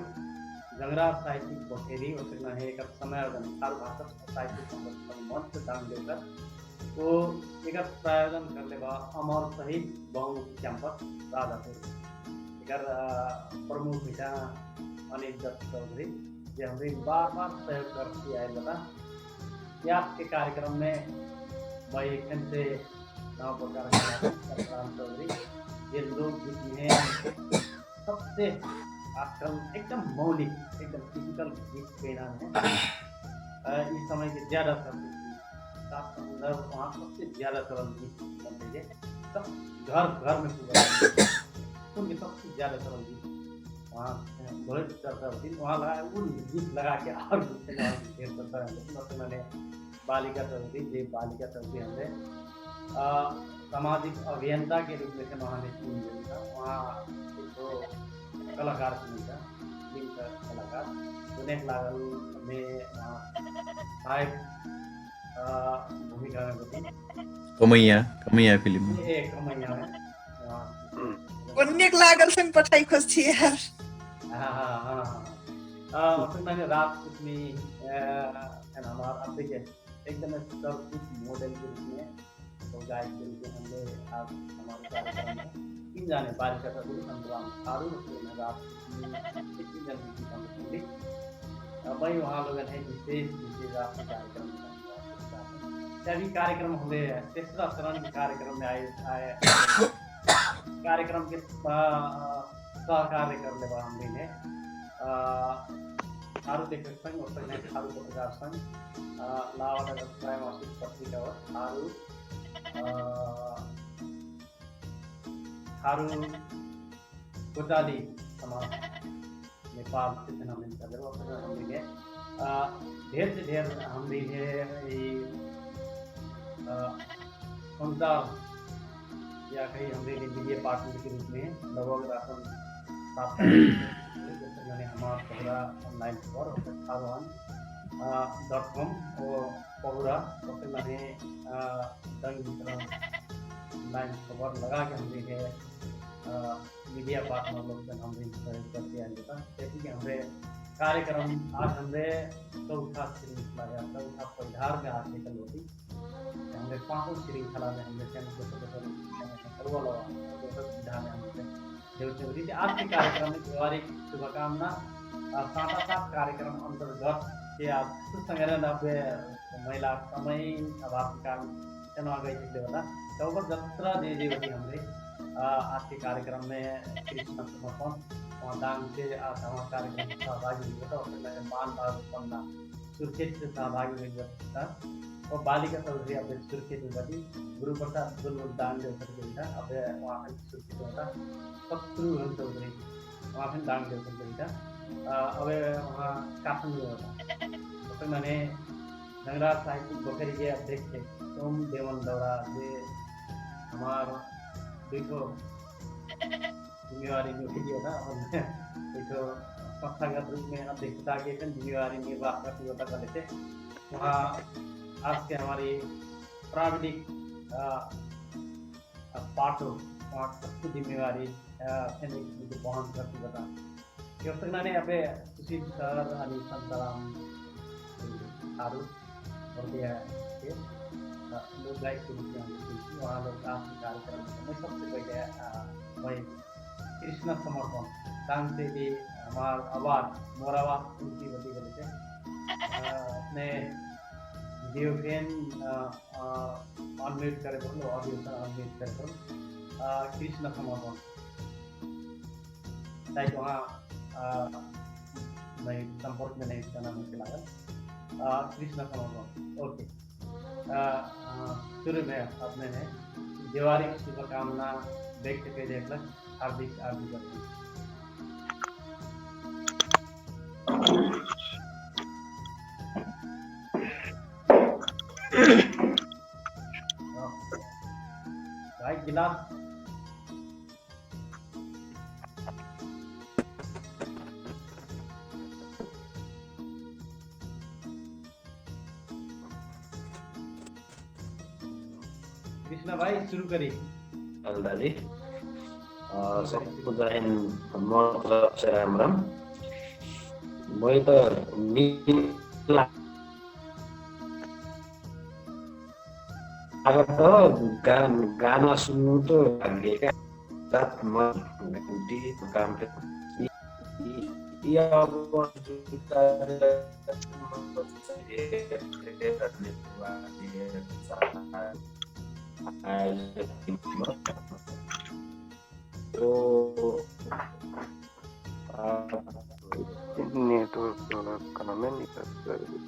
जंगराज साहित्यिक पोखरी उसमें है एक समय हारू भाषा साहित्यिक संगठन मंच दान देकर तो एक प्रायोजन करले बा अमर शहीद बहुमुखी कैंपस राजापुर एक प्रमुख भिटा अनिल दत्त चौधरी जो हमें बार सहयोग करती आए बता याद के कार्यक्रम में मैं एक से गाँव प्रकार चौधरी ये लोग गीत में सबसे आजकल एकदम मौलिक एकदम टिपिकल गीत के नाम है इस समय के ज़्यादा संदर्भ वहाँ सबसे ज़्यादा सरल गीत बनते हैं सब घर में पूरा उनके सबसे ज़्यादा सरल गीत वहाँ बहुत चर्चा होती है वहाँ लगा उन गीत लगा के और ढेर चर्चा है मैंने बालिका चौधरी देव बालिका चौधरी हमने सामाजिक अभियंता के रूप में वहाँ ने था वहाँ एक तो कलाकार मिलता कलाकार उन्हें लागल में सहायक भूमिका में होती कमैया फिल्म कमैया में उन्हें लागल सन पठाई खोज थी यार मैंने रात कुछ हमारा अब देखिए एकदम सर्वोत्कृष्ट मॉडल के रूप में तो गायक के रूप में हमने आज हमारे कार्यक्रम में 3 जाने बालिका चौधरी संग्राम थारू रात वही वहाँ लोग हैं विशेष आपके कार्यक्रम सभी कार्यक्रम हुए तेसरा चरण के कार्यक्रम में आए कार्यक्रम के सहकार्य करने वाला हमने थारू लेखक संघ और थारू पत्रकार संघ लावा त्रैमासिक पत्रिका और थारू गोटाली समाज नेपाल से हमने ढेर से ढेर हमने संचार या कहीं हमने मीडिया पार्टनर के रूप में लगभग राशन प्राप्त मैंने हमारा पहुरा ऑनलाइन खबर थारूवान.com और पहुरा उससे मैंने दंग ऑनलाइन खबर लगा के हमने मीडिया पार्टनर लोग से हमने करते आए था जैसे कि हमारे कार्यक्रम आज हमने चौथा श्रृंखला या चौथा परिहार में आज निकल होती हमने 5 श्रृंखला में हमने सुविधा में हमने देवचौधरी आज के कार्यक्रम में व्यवहारिक शुभकामना साथ कार्यक्रम अंतर्गत के आज संगठन महिला समय अभाव के कारण गई सकते होला तब जत्रा दे हमने आज के कार्यक्रम में कृष्ण समर्पण दान से आज हमारा कार्यक्रम में सहभागी हुआ था और मान भाव पन्ना सुरक्षित से सहभागी हुआ था और बालिका चौधरी अब सुरक्षित हुआ थी गुरु प्रसाद बुलबुल दान दे सकते था अब वहाँ पर सुरक्षित होता शत्रु चौधरी वहाँ पर दान दे सकते था अब वहाँ काठन होता तो मैंने जंगराज साहित्यिक पोखरी के अध्यक्ष थे सोम देवन दौरा जे हमारा देखो जिम्मेवारी निभाइयो ना और एक संस्थागत रूप में अध्यक्षता की जिम्मेवारी निर्वाह करते हुए कर लेते। वहाँ आज के हमारी प्राविधिक पाटो की जिम्मेवारी वहन करती बता यो संगनाने अबे सुशील सर अनि संतराम आरु और दिया के लोग लाइक के रूप में वहाँ लोग आज के कार्यक्रम में सबसे पहले मैं कृष्ण समर्पण दान से भी हमारा आवाज मोर आवाज उनकी बती गई थे अपने वीडियो फैन अनम्यूट करे बोलो ऑडियो का अनम्यूट करे बोलो कृष्ण समर्पण शायद वहाँ मैं संपर्क में नहीं करना मुश्किल लगा कृष्ण समर्पण ओके शुरू में अपने ने दिवाली की शुभकामना व्यक्त कर दिया हार्दिक हार्दिक राइट गिलास कृष्ण भाई शुरू करिए दादी सबको जैन मतलब से राम राम मैं तो अगर तो गाना सुन्नु तो भाग्यका साथ म ड्युटी काम पे या नेटवर्क थोड़ा काम नहीं कर रही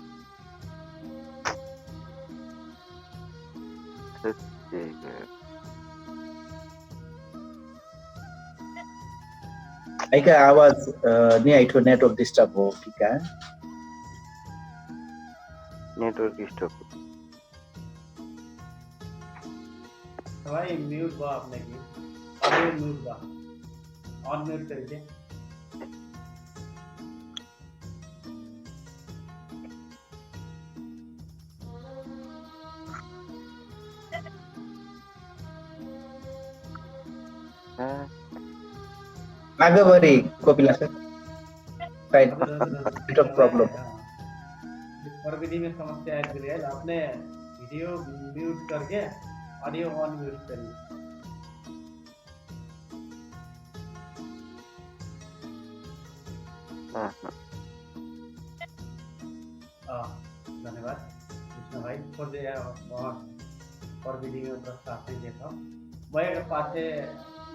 ऐका आवाज नहीं आइठो नेटवर्क डिस्टर्ब हो कि क्या नेटवर्क डिस्टर्ब भाई म्यूट बा आपने की ऑडियो म्यूट बा ऑन म्यूट करके आगे बढ़ी कपिला सर नेटवर्क प्रॉब्लम प्रविधि में समस्या आ गई है आपने वीडियो म्यूट करके ऑडियो ऑन म्यूट करिए धन्यवाद कृष्ण भाई for the प्रविधि में प्रस्ताव नहीं देखा मैं अगर पासे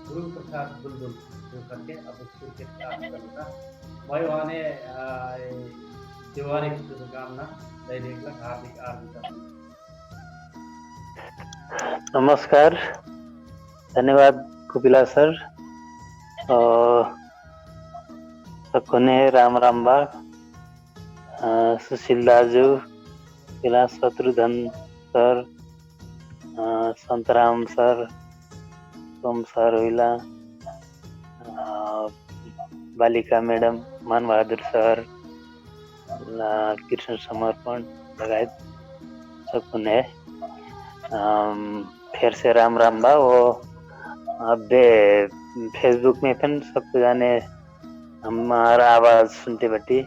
गुरु प्रसाद बुलबुल जो करके अब स्कूल के साथ करूँगा मैं वहाँ ने दिवाली की शुभकामना दैनिक हार्दिक हार्दिक नमस्कार धन्यवाद कपिला सर सकुने राम राम बा सुशील दाजु पिला Shatrughan sir Santram sir Som sir होइला बालिका मैडम मान बहादुर सर कृष्ण समर्पण लगायत सकुने फिर से राम राम बा वो अब फेसबुक में फिर सबको जाने हमारा आवाज सुनते बटी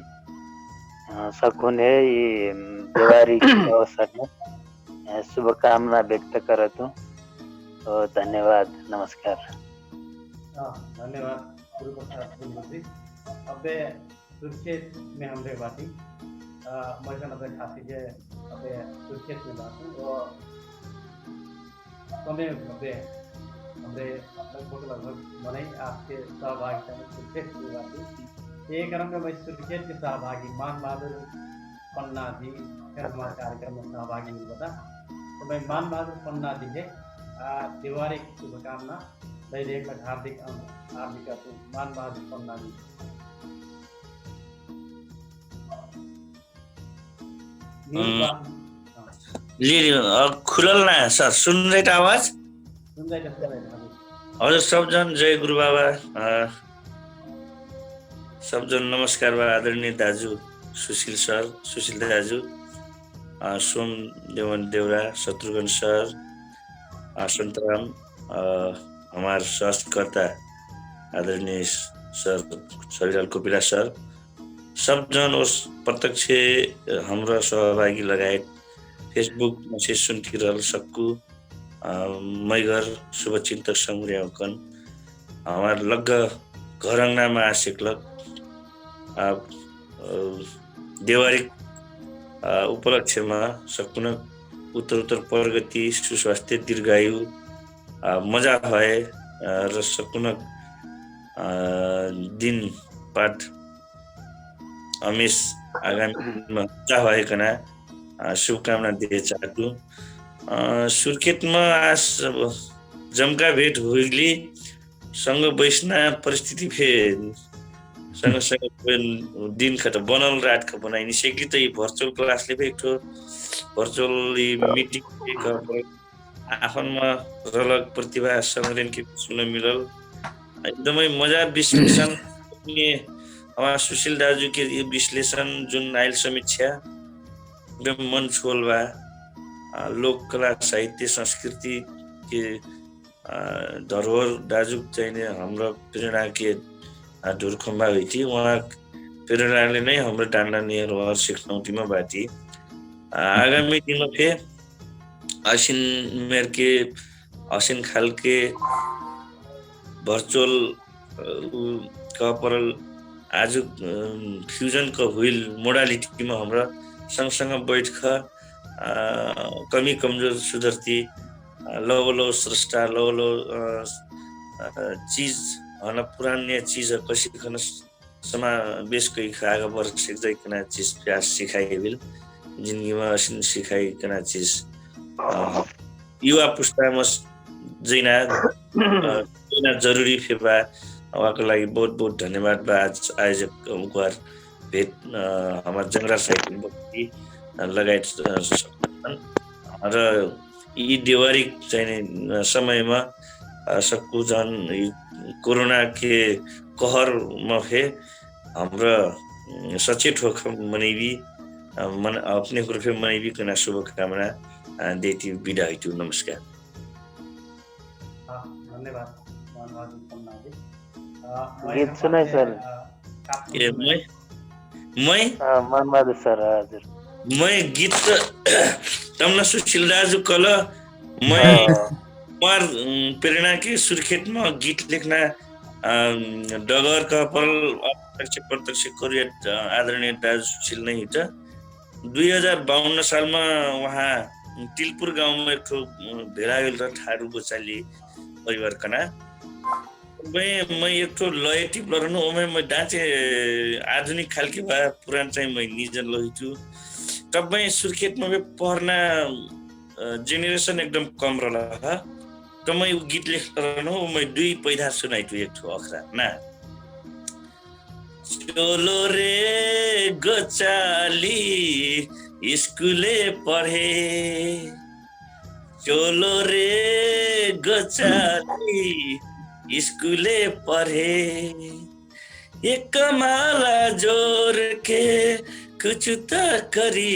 सकुने ये दिवाली के अवसर में शुभकामना व्यक्त करत हूँ तो धन्यवाद नमस्कार धन्यवाद गुरु प्रसाद बुलबुल जी अब सुर्खेत में हमरे बाती मैं अब खासी जे अब सुर्खेत में बात हूँ और समय अब हमरे लगभग लगभग मनाई आपके सहभागिता में सुर्खेत में बाती एक क्रम में मैं सुर्खेत के सहभागी मान बहादुर पन्ना जी हमारे कार्यक्रम में सहभागी हुई बता तो मैं मान बहादुर पन्ना जी है दिवाली की शुभकामना दैनिक हार्दिक हार्दिक मान बहादुर पन्ना जी जी खुलल ना सर सुन रहे आवाज सुन रहे हजुर सबजन जय गुरु बाबा। सबजन नमस्कार बा आदरणीय दाजु सुशील दाजु, सोम देवन देवरा, शत्रुघ्न सर, संतराम, हमारे सहकर्ता आदरणीय सर शरीलाल कोपिला सर, सबजन उस प्रत्यक्ष हाम्रो सहभागी लगायत फेसबुक मैसेज सुन्थिरहल सक्कु मैगर शुभचिन्तक समुर्यावकन हमार लग्ग घरङ्गनामा आशिकलक देवारिक उपलक्ष्यमा सकुन उत्तर प्रगति सुस्वास्थ्य दीर्घायु मजा भए र सकुन दिन पाठ हमेश आगामीमा मजा भएकना शुभकामना दिए चाहन्छु। सुर्खेतमा आज जमका भेट हुइली सँग बैसना परिस्थिति फेर सँग दिन खत बनल रात ख बनाइनी सेकली त भर्चुअल क्लासले फेरि ठो भर्चुअल मिटिङ आफनमा रलक प्रतिभा संग्रहण के सुन्न मिलल एकदमै मजा विश्लेषण हमारा सुशील दाजु के विश्लेषण जुन आयल समीक्षा एकदम मन छोलवा लोक कला साहित्य संस्कृति के धरोहर दाजु चाहिए हाम्रो प्रेरणा के ढुरखम्बा हुई थी। वहाँ प्रेरणाले नै हाम्रो डान्डा नेहर सिक्नौतीमा बाटी आगामी दिनमा फेरि आसिन मेर के आसिन खाल के भर्चुअल कपरल आज फ्यूजन का हुइल मोडालिटीमा हाम्रो सँगसँग बैठक कमी कमजोर सुधरती लो स्रष्टा लो चीज हन पुराने चीज कसी खन समावेश कई आगा बर सिक्दैकना चीज प्यास सिखाइबिल जिन्दगीमा असिन सिखाइकना चीज युवा पुस्तामा जैना जरुरी फेबा उहाँको लागि बहुत बहुत धन्यवाद बा। आज आयोजक उहाँर भेट हाम्रो जंगरा साहित्य लगायत र यी देवारिक चाहिने समयमा सबको जन कोरोना के कहरमा फे हाम्रो सचेत होख मनैबी मन अपने रूपे मनैबी कना शुभकामना देती विदा हुई। नमस्कार। धन्यवाद। गीत सुनाई सर। मैं मनबहादुर सर हजुर मैं गीत तमना सुशील दाजु कल मैं मार प्रेरणा के सुर्खेत में गीत लिखना डगर का पर प्रत्यक्ष करियर आदरणीय दाजु सुशील नहीं था 2052 साल में वहाँ तिलपुर गांव में एक भेलावेल र ठाडू गोचाली परिवार कना मैं एक तो लय टिप लरनु मैं डांचे आधुनिक खाल के बा पुरान चाहिँ मैं निजन लहिछु तब मैं सुर्खेत में पढ्ना जेनेरेशन एकदम कम रहा तो मैं गीत लेख्नु मैं दुई पैदा सुनाइछु एक ठो अखरा ना चलो रे गोचाली स्कूले पढे चलो रे गोचाली स्कूले पढ़े एक माला जोर के कुछ तो करी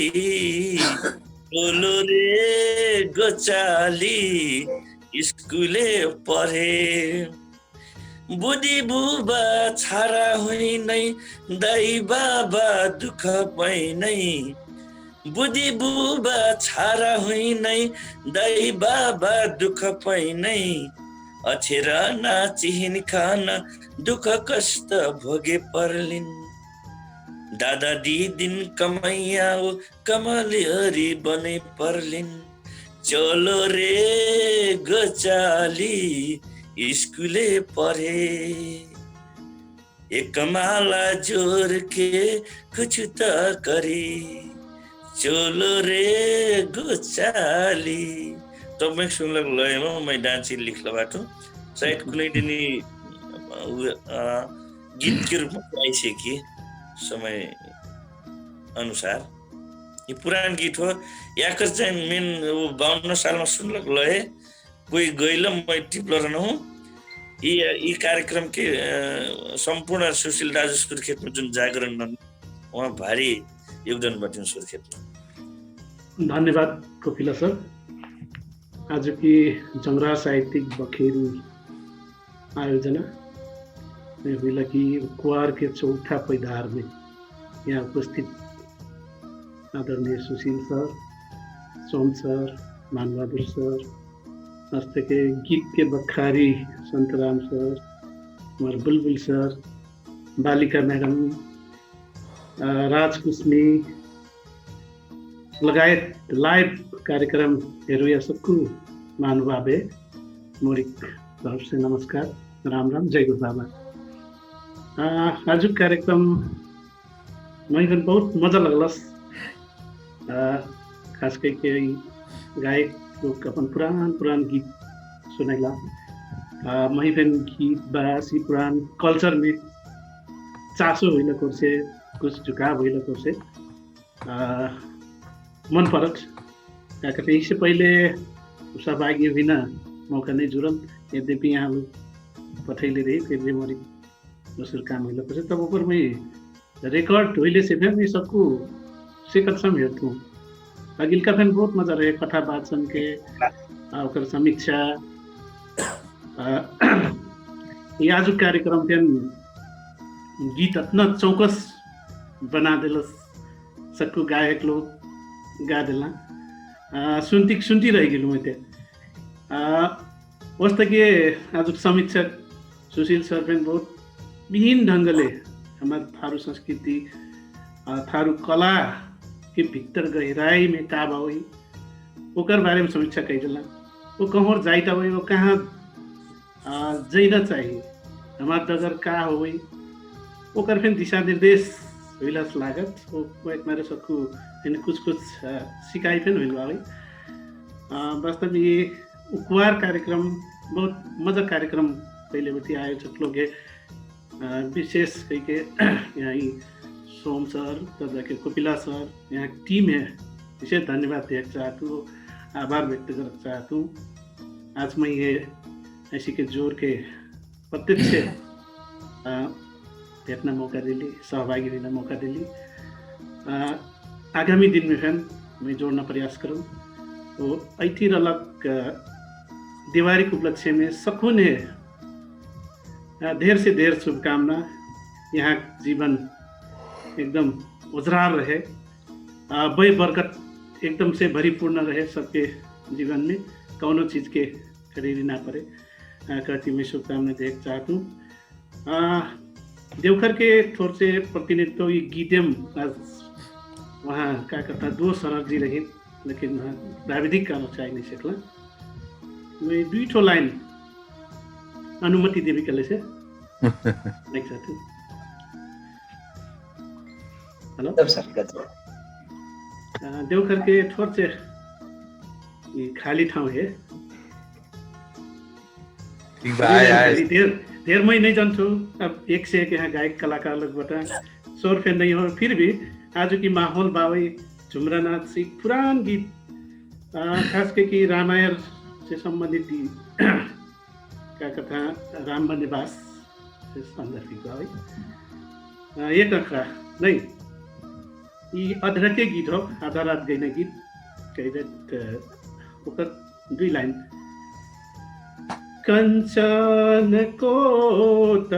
बोलो रे गोचाली स्कूले पढ़े बुद्धि बुबा छारा हुई नहीं दाई बाबा दुख पाई नहीं बुद्धि बुबा छारा हुई नहीं दाई बाबा दुख पाई नहीं अछेर नाचिहिन खान दुख कष्ट भोगे पर्लिन दादा दिदिन कमैया कमलियरी बने पर्लिन चलो रे गोचाली स्कूले पढ़े एक माला जोर के कुछ तो करे चलो रे गोचाली तो मैं सुन लग लयमा मैं डांस लिख लगाटो शायद कुनै दिन गीत के रूप में आइसे कि समय अनुसार ये पुरान गीत हो याकर चाहिँ मेन 52 सालमा सुन लग लय कोही गइल मैं टिप्लो रहनु यी कार्यक्रम के सम्पूर्ण सुशील दाजु सुर्खेतमा जुन जागरण उहाँ भारी योगदान बट्यौँ सुर्खेतमा। धन्यवाद कोपिला सर। आज की जंगरा साहित्यिक बखेरू आयोजना हुई कि कुआर के चौथा पैदार में यहाँ उपस्थित आदरणीय Sushil sir, Som sir, Manbahadur sir, जस्तै के गीत के बखारी संतराम सर, हमारे बुलबुल सर, बालिका मैडम, राज कुस्मी लगायत लाइभ कार्यक्रम हेरु या सबको महानुभावे मोरिक तरफ से नमस्कार, राम राम, जय गुरु बाबा। आज कार्यक्रम मैं बहुत मजा लगलस। खास करके गायक लोग अपन पुरान गीत सुनेला। मैं गीत बासी पुरान कल्चर में चासो होइन कोर्से, कुछ झुकाव होइन कोर्से मन परत। इससे पहले सहभागी होइन मौका नहीं जुड़ल, यद्यपि यहाँ लोग पठैले रहे फिर मेमोरी दोसर काम होला पछि तब ऊपर में रिकॉर्ड होइले से फिर मैं सबको सिकत सम हेर्थूँ। अगिलका फिर बहुत मजा रहे कथा वाचन के ओकर समीक्षा। ये आज कार्यक्रम फिर गीत इतना चौकस बना दिलस, सबको गायक लोग गा दिला। सुनती रह गई मैं वस्त के आज समीक्षक सुशील सर फिर बहुत विभिन्न ढंगले हमारे थारू संस्कृति थारू कला के भीतर गहराई में का भाई ओकर बारे में समीक्षा कही दिला। वो कहाँ जाइता हुई, वो कहाँ जाइना चाहिए, हमार डगर का हो ओकर फिर दिशा निर्देश हुइलस लागत। वो एक मेरे सबको कुछ सिकाई फिर हुई भाई। वास्तव में ये उपवार कार्यक्रम बहुत मजा कार्यक्रम पहले बटी आयोजक लोग है, विशेष करके यहाँ सोम सर, तब के कोपिला सर, यहाँ टीम है, विशेष धन्यवाद देना चाहता हूँ, आभार व्यक्त करना चाहता हूँ। आज मैं ये ऐसी के जोर के प्रत्यक्ष भेटना मौका दिली, सहभागी रहना मौका दिली। आगामी दिन में फिर मैं जोड़ना प्रयास करूँ। तो ऐतिर अलग दिवाली के उपलक्ष्य में सबको ने ढेर से ढेर शुभकामना। यहाँ जीवन एकदम उजरार रहे, वही बरकत एकदम से भरीपूर्ण रहे सबके जीवन में, कौनो चीज के खरीदी ना पड़े करती मैं शुभकामना देख चाहता हूँ। देवघर के थोड़ से प्रतिनिधित्व ये गीतम आज वहाँ क्या करता दो सरर जी रहे, लेकिन प्राविधिक कारण चाहिए नहीं सकला। मैं दुईठो लाइन अनुमति देवी कले से देख सकते। हेलो देवघर के थोड़ से ये खाली ठाउँ है, देर मैं नहीं जानू। अब एक से एक यहाँ गायक कलाकार लोगबाट शोर फेर नहीं हो, फिर भी आज की माहौल बावई झुमरा नाच से पुरान गीत खास करके रामायण से संबंधित क्या कथा राम वनवास से संदर्भित बावई एक अखरा नहीं ये अधर के गीत हो, आधा रात गई गीत कही दुई लाइन। कंचन कोट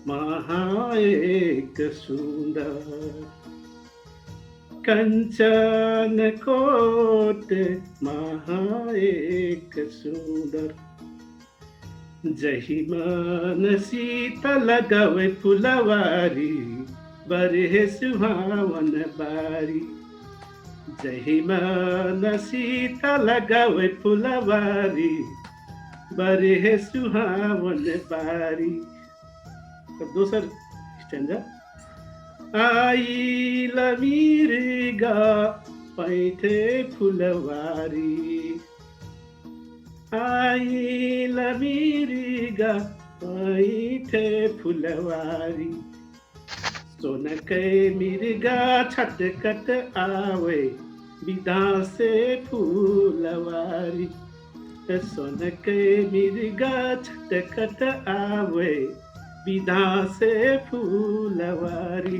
महाएक सुंदर, कंचन कोट महाएक सुंदर, जही मन सीता लगावे फुलवारी बरहे सुहावन बारी, जही मन सीता लगावे फुलवारी बरहे सुहावन बारी। अब दोसर स्टैंजा। आई लमीरगा पैठे फुलवारी, आई लमीरगा पैठे फुलवारी, सोनकै मिर्गा छटकट आवे विधा से फुलवारी, सुन के मिर्गा छटखट आवे विधा से फुलवारी।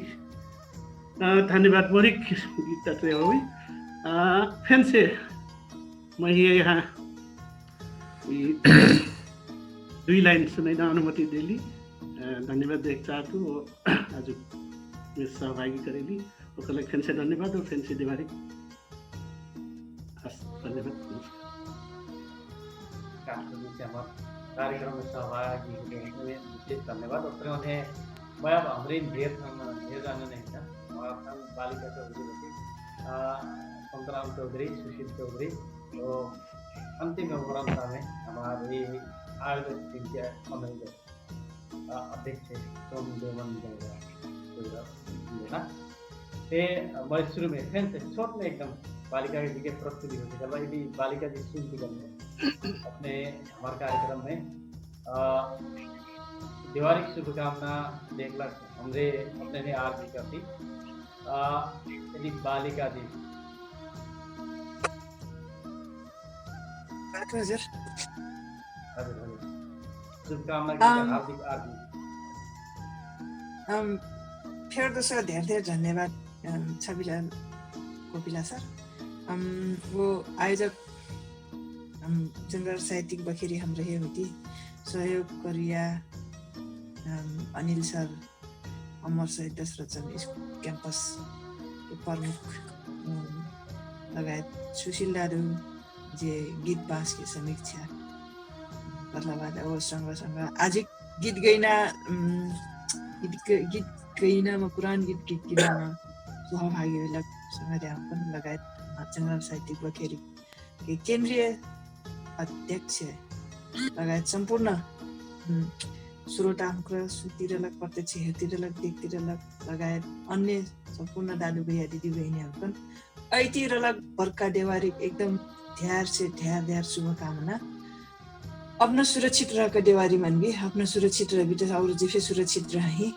धन्यवाद मोरिक गीत हो फेन से मैं यहाँ 2 लाइन सुनाइन अनुमति देली। धन्यवाद देख चाहतु आज में सहभागी करेली ओकर लागि फेन से धन्यवाद और फेन से दिवारी धन्यवाद। कार्यक्रम में सहभागी होने के लिए विशेष धन्यवाद। और मैं अब हमारे ढेर जाने नहीं था बालिका चौधरी संतराम चौधरी सुशील चौधरी तो अंतिम उपरांत में हमारे आयोजक टीम के अध्यक्ष सोम देवन मैं शुरू में फैन से शॉर्ट में एकदम बालिका जी के प्रस्तुति होती है। भाई बालिका जी सुनती करने अपने हमारे कार्यक्रम में दिवाली की शुभकामना देखला हमरे अपने ने आज भी करती यदि बालिका जी शुभकामना हार्दिक हार्दिक फिर दूसरा ढेर धन्यवाद छविलाल कोपिला सर। वो आयोजक जंगल साहित्यिक बखेरी हम रहे हुई सहयोग करिया अनिल सर अमर सहित दशरथन क्याम्पस के प्रमुख लगायत सुशील दादु जे गीत बाँस की समीक्षा गर्लाबाद अब सँगसँग आज गीत गैनामा पुरानो गीत गीतमा सहभागी सँग पनि लगायत जंगल साहित्यिक बखेरी के केन्द्रीय अध्यक्ष लगायत सम्पूर्ण श्रोता सुतिरलक प्रत्यक्ष हेर्तिरलक देखतिरलक लगायत अन्य सम्पूर्ण दादु भैया दिदी बहिनीहरू पनि ऐतिरलक बर्का देवारी एकदम ढ्यार से ढ्यार शुभकामना। अपना सुरक्षित रहकर देवारी मन भी अपना सुरक्षित रह बिटा और जिफे सुरक्षित रही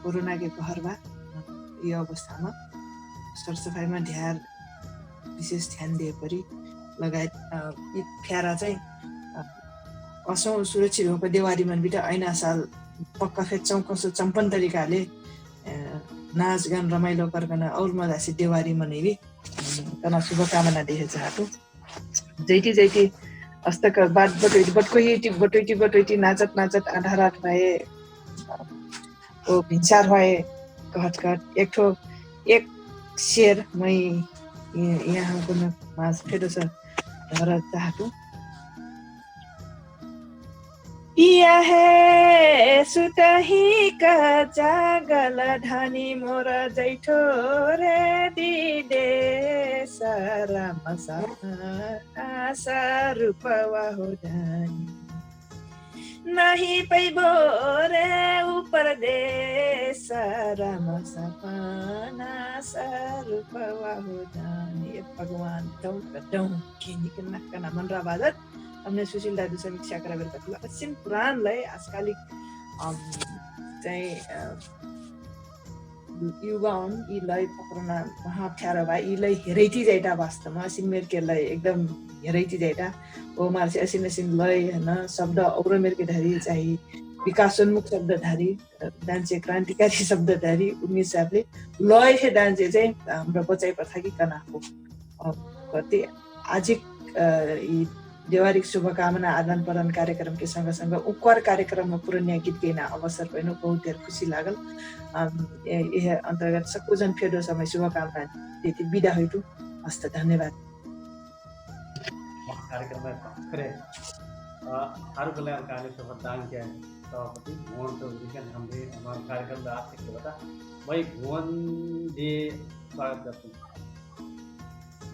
कोरोना के कहर बा यो अवस्था में सरसफाई में ढ्यार विशेष ध्यान दिए परी लगायत फ्यारा चाहिँ असो सुरक्षित होकर देवारी मन बिटा ऐना साल पक्का फेर चौकसो चम्पन तरिकाले नाच गान रमाइलो करकन और मजा से देवारी मनेवी तना शुभकामना दिए चाहतो। जैती अस्तक बात बटोइटी नाचत आधा रात भए ओ भिन्सार भए कहट एक शेर मै यहाँ को मास फेदो छ धर चाहतो। पिया है सुतही का जागल धनी मोर जैठो रे दिदे सारा मसा आशा रूपवा हो जानी नहीं पैबो रे ऊपर दे सारा मसा पाना सा रूपवा हो जानी भगवान दौ के निकलना का मन राबादत हमने सुशील दादु समीक्षा गराएर कतिला असिन पुराणलाई आजकालिक चाहिँ युवा हुन् यीलाई पक्रुन महाप्यारो भए यीलाई हेरैती जाइटा वास्तवमा असिन मेर्केलाई एकदम हेरैती जाइटा ओ मार्से असिन लय हैन शब्द औरो मेर्केधारी चाहिँ विकासोन्मुख शब्दधारी डान्से क्रान्तिकारी शब्दधारी उनी हिसाबले लय हे डान्से चाहिँ हाम्रो बचाइ पठाकी कनाको कति आजिक देवारिक शुभकामना आदान प्रदान कार्यक्रम के संग उक्कर कार्यक्रम में पुरनिया गीत गाइना अवसर पैनु बहुत धेर खुशी लागल। यह अंतर्गत सबैजन फेदो समय शुभकामना देती बिदा होइटु हस्त धन्यवाद। कार्यक्रम में खरे आरु कल्याणकारी सभादान के सभापति भुवन चौधरी के हमरे हमारे कार्यक्रम में आज के बता भाई भुवन जी स्वागत करते हैं।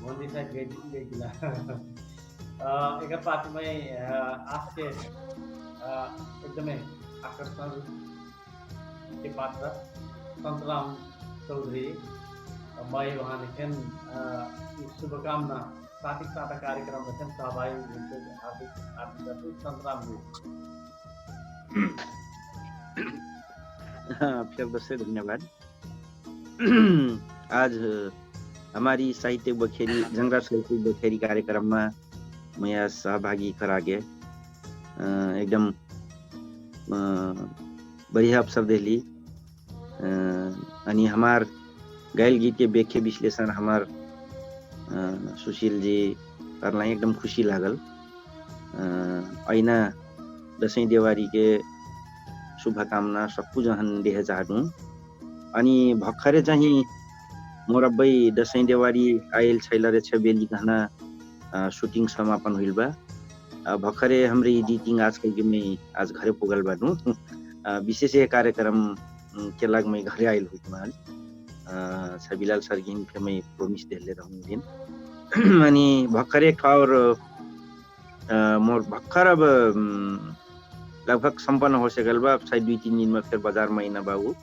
भुवन जी साहब गए जिला एक पार्टी में आज के एकदम आकर्षण के पात्र संतराम चौधरी मैं वहाँ लेकिन शुभकामना साथ कार्यक्रम में सहभागी हार्दिक संतराम जी फिर से धन्यवाद। आज हमारी साहित्य बखेरी जंगल साहित्य बखेरी कार्यक्रम में मैं आज सहभागी करा गया एकदम बढ़िया अवसर दिली अनि हमार गायल गीत के व्याख्या विश्लेषण हमार सुशील जी करना एकदम खुशी लागल ऐना दसैँ देवारी के शुभकामना सबको जहन देह चाहूँ अनि भर्खरै चाहिँ मोर अब्बै दसैँ देवारी आयल छैल रे बेली कहना शूटिंग समापन हुइल बा भर्खरै हमरे एडिटिंग आज कहीं में आज घरे पुगल बानू विशेष ये कार्यक्रम के लाग में घरे आयल हुई माल छबिलाल सर गिन के मैं प्रोमिस देले रहूं दिन अनि भर्खरै ठौर मोर भर्खर अब लगभग संपन्न हो सकल बा शायद 2-3 दिन में फिर बाजार महीना बाबू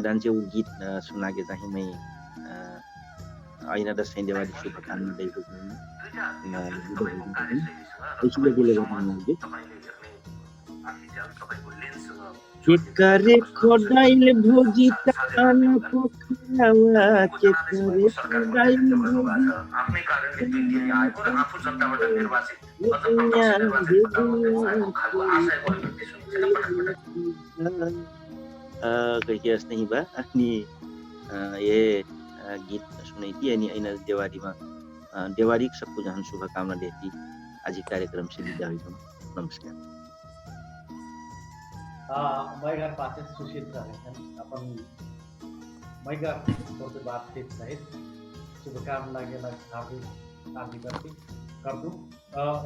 डांचे वो गीत सुना के चाहिँ मैं ऐना दसैँ देवारी शुभकामना दिएको इसलिए बोले के करे खोडाइल भोजी तान पोखरावा के करे खोडाइल भोजी आफ्नै कारणले टिटी आएको र आफू जनताबाट निर्वाचित कहीं ऐसा नहीं बा अनि ये गीत सुनाई थी अनि ऐना देवारी सबको जहां शुभकामना देती आज कार्यक्रम से विदा हुई नमस्कार मैगर पासे सुशील सर अपन मैगर छोटे बातचीत सहित शुभकामना के हार्दिक कर दूँ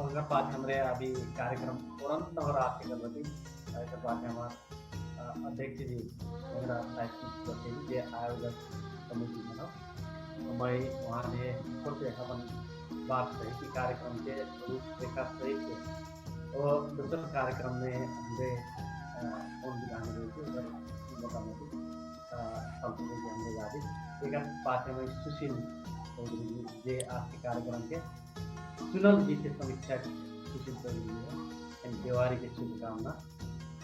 उनका पास हमारे अभी कार्यक्रम तुरंत और आपके कर रही इसके बाद हमारे अध्यक्ष जी मेरा साहित्य आयोजक समिति में मैं वहाँ ने छोटे अपन बात कही कि कार्यक्रम के रूपरेखा सहित और दूसरे कार्यक्रम में हमारे मोटामोटी हमने जारी एक पाठ्य में सुशील चौधरी जी आज के कार्यक्रम के सुनल जी के समीक्षक सुशील चौधरी है देवारी की शुभकामना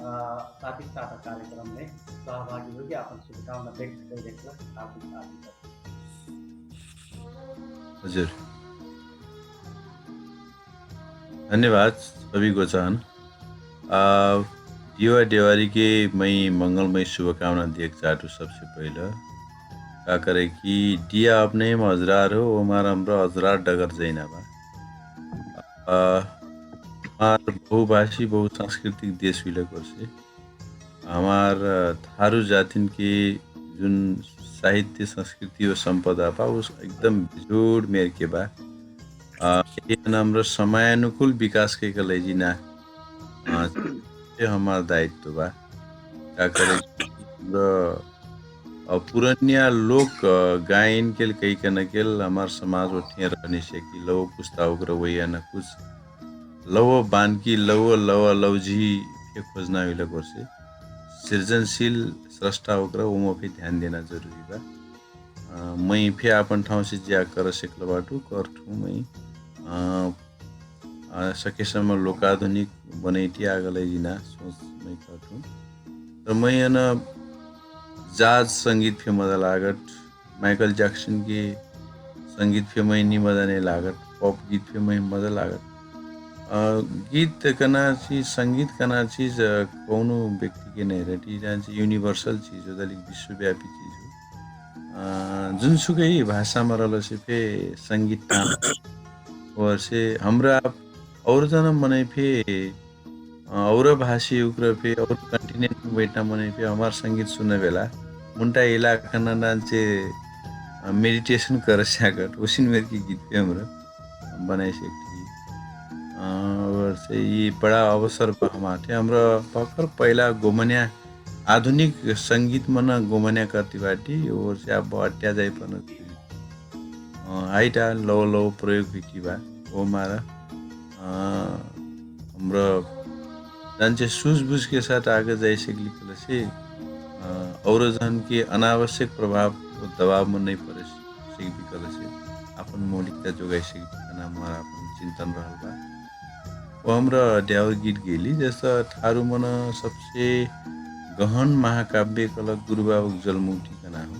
साथ ही साथ कार्यक्रम में सहभागी होगी अपन शुभकामना व्यक्त कर देखना हार्दिक हजुर धन्यवाद सभी को चाहन युवा देवारी के मैं मंगलमय शुभकामना देख चाहूँ सबसे पहले का करे कि दिया अपने में हजरार हो हमारा हमरा हजरार डगर जैना बा हमार बहुभाषी बहुसांस्कृतिक देश विलक से हमार थारू जातिन के जुन साहित्य संस्कृति और संपदा बा उस एकदम जोड़ मेर के बा हाम्रो समयानुकूल विकास के कले जिना हमारा दायित्व बा का करे पुरानिया लोक गायन के कई कनकेल हमार समाज उठे रहने से कि लव पुस्ताव रवैया न कुछ लव बानकी लव लवजी के खोजना हुई लग से सृजनशील स्रष्टा होकर वो पे ध्यान देना जरूरी बा मैं फिर अपन ठाउँ से ज्या कर सकल बाटू करठू मैं सकेसम्म लोकाधुनिक बनैती आगलै जिना सोच मैं करठू तो मैं न जाज संगीत फे मजा लागत माइकल जैक्सन के संगीत फे मैं नहीं मजा नहीं लागत पॉप गीत फे मैं मजा लागत गीत कना चीज संगीत कना चीज कौनो व्यक्ति के नहीं रहती जहाँ यूनिवर्सल चीज हो दलिक विश्वव्यापी चीज हो जुनसुकै भाषा में रहल से फे संगीत और से हमरा और जना मने फे और भाषी उग्र फे और कंटिनेंट में बैठना मने फे हमार संगीत सुनने बेला मुंटा इलाका ना डांचे मेडिटेशन कर सकत उसिन मेर की गीत पे हमरा बनाए सकती और से ये बड़ा अवसर पर हमारे हमरा पकर पहला गोमन्या आधुनिक संगीत मना गोमन्या करती बाटी और से आप अट्या जाए पन आइटा लो प्रयोग हुई बा वो हमारा हमरा जान सूझबूझ के साथ आगे जाए सकली से और जन के अनावश्यक प्रभाव दबाव में नहीं पड़े सकल से अपन मौलिकता जोगाई सकना हमारा अपन चिंतन रहल बा वो हमरा ड्यावर गीत गेली जैसा थारू मन सबसे गहन महाकाव्य कल गुरुबाबू जलमुठी का नाम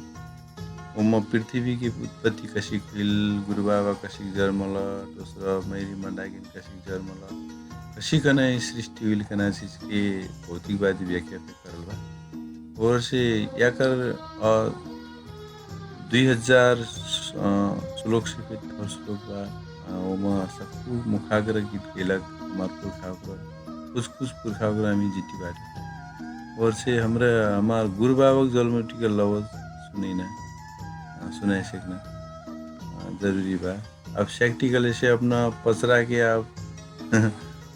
ओम पृथ्वी की उत्पत्ति कशी होईल, गुरुबाबा कशी जन्मल, दोस्रो मैरी मंडागिन कशी जन्मल, कशी कना सृष्टि होईल कना चीज के भौतिकवादी व्याख्या पे करल बा। और से याकर 2000 श्लोक से पे थोर श्लोक बा। ओमा सबको मुखाग्र गीत केलक हमार पुरखाग्र कुछ पुरखाग्र हामी जीती बाटे। और से हमरा हमार गुरु बाबा जलमटी के लवज सुनाई सकना जरूरी बा। अब प्रैक्टिकल से अपना पसरा के आप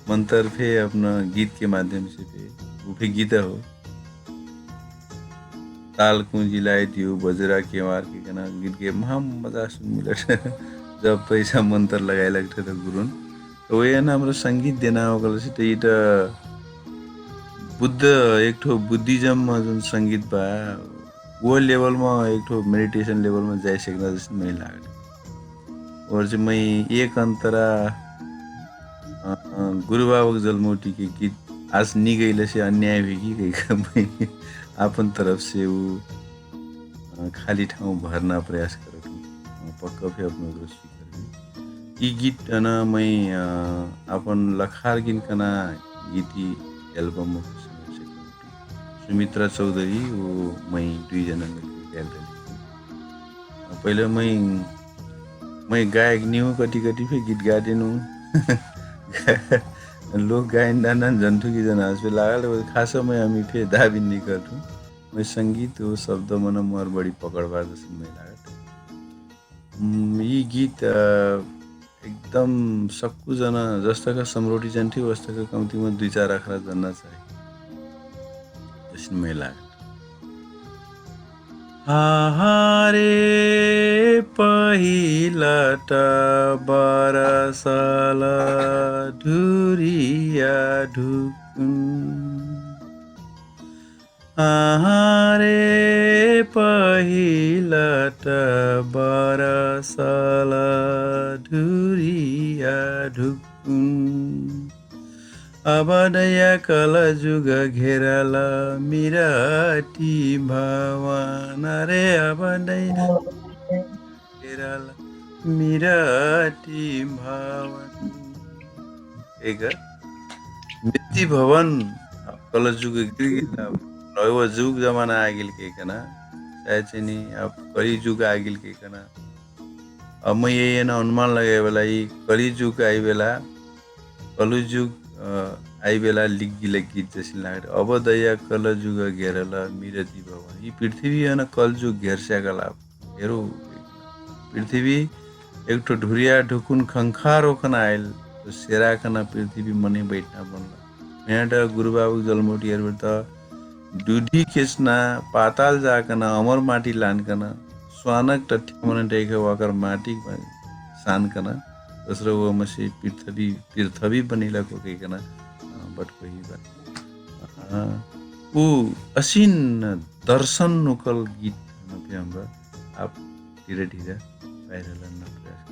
मंत्र पे अपना गीत के माध्यम से पे वो भी गीत हो ताल कुंजी लाई दियो बजरा के मार के कना गीत के महा मजा सुन मिलत जब पैसा मंत्र लगाए लगते तो गुरुन तो ये ना हमरा संगीत देना होगा से तो इटा बुद्ध एक ठो बुद्धिज्म में जो संगीत बा वो लेवल में एक ठो मेडिटेशन लेवल में जा सकना जैसे मैं लागल। और जो मैं एक अंतरा गुरु बाबा जलमोटी के गीत आज नहीं गई से अन्याय भी की गई अपन तरफ से वो खाली ठाउँ भर्ना प्रयास करूँ पक्का भी अपना दृष्टि करूँ। ये गीत ना मैं अपन लखार गिन कना गीती एल्बम में सुमित्रा चौधरी वो मैं 2 जना मिलकर गायल पहले मैं गायक नहीं हूँ कटी पे गीत गा देनु लोग गायन दाना जंतु की जना पे लागल खास मैं हमी फे दाबी नहीं करतू मैं संगीत वो शब्द मन मोर बड़ी पकड़बार जैसे मैं लागत। ये गीत एकदम सबको जना जस्ता का समरोटी जंठी वस्ता का कमती में 2-4 अखरा जानना चाहिए जैसे मैं लागत। हारे पहिला त बरसल ढुरिया ढुकुन हारे पहिला त बरसल ढुरिया ढुकुन अब दया कल जुग घेरल मिराटी भवन रे अब दया घेरल मिराटी भवन एक मिट्टी भवन कल जुग नव जुग जमाना आगिल के कना शायद चाहिँ नि अब कली जुग आगिल के कना अब मैं ये ना अनुमान लगाए वाला ये कली जुग आई बेला कलु जुग आई बेला लिग्गी गीत जैसी लाग अब दया कल जुग घेरल मिरती भवन ये पृथ्वी है ना कल जुग घेरस्याका लाभ हेरो पृथ्वी एक ठो ढुरिया ढुकुन खंखार होखन आयल तो सेरा खना पृथ्वी मने बैठना बनला यहाँ गुरु बाबू जलमोटी दूधी खेचना पाताल जाकना अमर माटी लानकना स्वानक टट्ठी मन टेक वाकर माटी सानकना दोस्रो वो मसी पृथ्वी बनिला को केकना बट कोही बात वो असीन दर्शन नकल गीत पे हमरा आप धीरे धीरे बाहिर लान प्रयास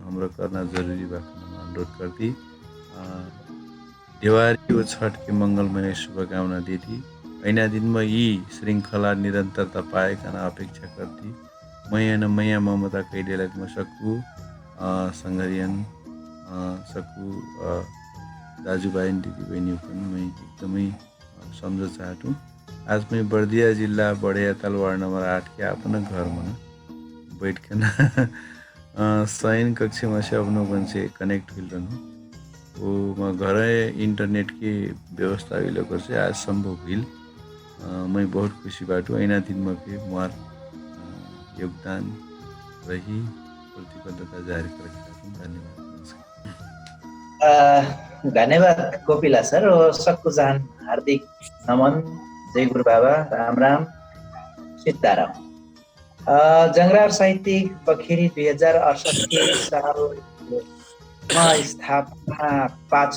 हमरा करना जरूरी बात अनुरोध करती दिवाली व छठ के मंगलमय शुभकामना देती ऐना दिन में यी श्रृंखला निरंतरता पाएका अपेक्षा करती मैया ममता कैदेलाई म सकु संगरियन सकु दाजुभाइ दिदीबहिनी पनि मैं एकदमै सम्झ चाहतु। आज मैं बर्दिया जिला बड़िया ताल वार्ड नंबर 8 के अपना घर में बैठ के शयन कक्षा में से अपनों बन से कनेक्ट हुई रहनु वो घर इंटरनेट की व्यवस्था हुई से आज संभव हुई मैं बहुत खुशी बाटू ऐना दिन में भी मार योगदान रही प्रतिबद्धता जारी कर धन्यवाद। धन्यवाद कोपिला सर और सबको जान हार्दिक नमन। जय गुरु बाबा राम राम सीताराम। जंगरार साहित्यिक बखेरी 2068 सालमा स्थापना पाछ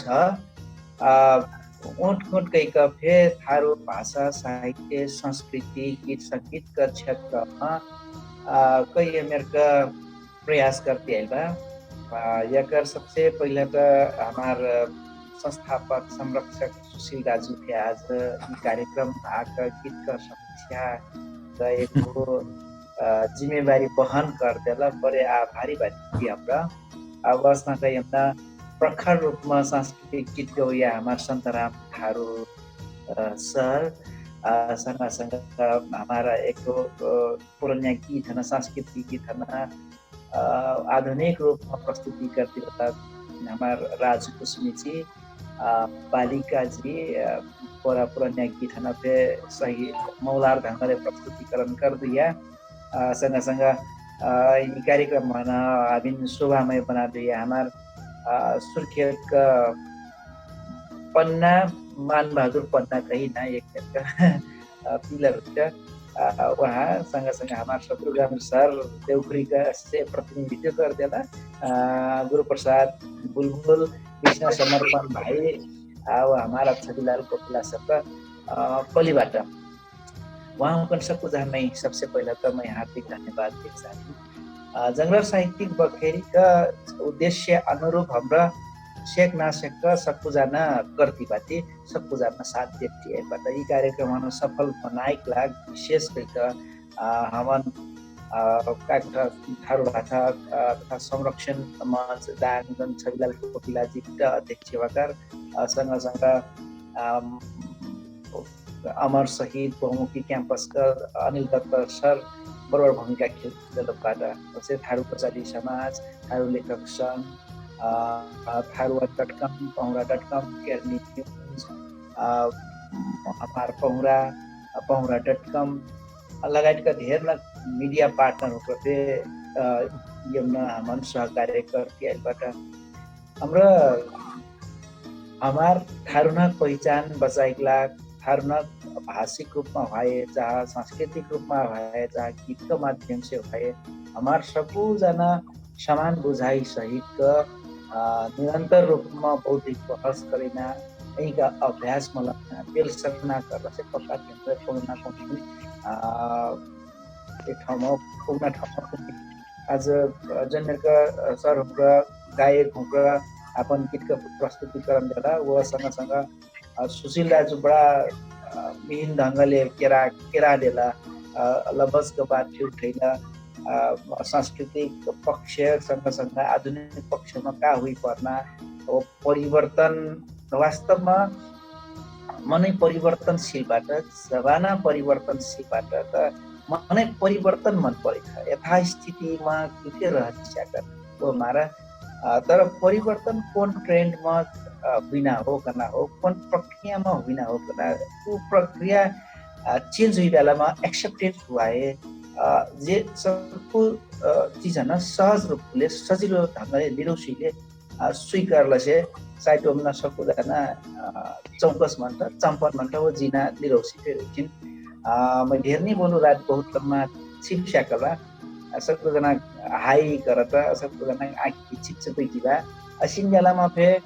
उठ गएका फे थारू भाषा साहित्य संस्कृति गीत संगीत का क्षेत्र में कई अमेरिका प्रयास करते हैं। यकर सबसे पहले तो हमारे संस्थापक संरक्षक सुशील दाजू थे आज कार्यक्रम आकर गीत का समीक्षा गएको जिम्मेवारी वहन गर्देला बड़े आभारी बाटी हमरा आवाजमा कहीं हमना प्रखर रूपमा सांस्कृतिक गीत गौया हमार संतराम थारू सर सँग हमारा एक पुराना गीत है सांस्कृतिक गीत है आधुनिक रूपमा प्रस्तुति करती हमार राजू कुसमी जी बालिका जी पुराना गीत है पे सही मौलार ढंगले प्रस्तुतिकरण कर दिया सँग सँग ये कार्यक्रम में अभी शोभामय बना दिया हमार सुर्खेत का पन्ना मान बहादुर पन्ना कहीं ना एक पिलर वहाँ सँग सँग हमारे शत्रुघ्न सर देवखुरी का से प्रतिनिधित्व कर देला गुरु प्रसाद बुलबुल कृष्ण समर्पण भाई हमारा छविलाल कोकिला सबका पलीबाट वहाँ पनि सबको जान्नै सबसे पहिला त मैं हार्दिक धन्यवाद दिन चाहन्छु जंगल साहित्यिक बखेरी का उद्देश्य अनुरूप हमरा शेख ना शेख सबको जाना करती बाती सबको जाना साथ देती है बता ये कार्यक्रम सफल बनाए लाग विशेष करके हमन थारू भाषा तथा संरक्षण मंच दाङ छविलाल कोकिला जी अध्यक्ष वकार सँग सँग अमर शहीद बहुमुखी कैंपस का अनिल दत्त सर बराबर भूमिका खेल्नुबाट जस्तै थारू प्रचारी समाज थारू लेखक संघ थारूवा.com पहुरा.com केरनी न्यूज हमार पहुरा.com लगायतका धेर न मिडिया पार्टनरहरुप्रति यमना हमन सहकार्य गर्तीबाट हाम्रो हमार थारूना पहिचान बचाइकला थारूना भाषिक रूप में भए चाहे सांस्कृतिक रूप में भए चाहे गीत के माध्यम से भए हमार सबैजना समान बुझाइ सहित निरंतर रूप में बौद्धिक बहस करेना यही का अभ्यास मतलब बेलसना कर से पक्का केंद्र पुगना पुग्ने एक ठाउँमा पुग्न ठाउँमा आज जनका सर हुँदा गायक हुँदा अपन गीत का प्रस्तुतिकरण देला वो सँग सुशील दाजु बड़ा विभिन्न ढंगले केरा देला लबस के बात उठेला सांस्कृतिक पक्ष सँग आधुनिक पक्ष में का हुई पर्ना वो परिवर्तन वास्तव में मनै परिवर्तनशीलबाट जमाना परिवर्तनशीलबाट त मनै परिवर्तन मन परेछ यथास्थितिमा के रहन्छ वो हमारा तर परिवर्तन कौन ट्रेंड में हुइना हो कना हो कौन प्रक्रिया में हुइना हो कना वो प्रक्रिया चेंज हुई बेला में एक्सेप्टेड हुआ है जे सबको चीज है ना सहज रूपले सजिलो ढंगले निरौसीले स्वीकार से साइड में सबको जाना चौकस मंत्र चंपन मंत्र वो जीना निरौसी फिर मैं ढेर नहीं बोलूँ रात बहुत लम्बा शिक्षा कला सबको जना हाई करता सबको जना आँखी चिच्छ बैठीबा असिन बेला में फिर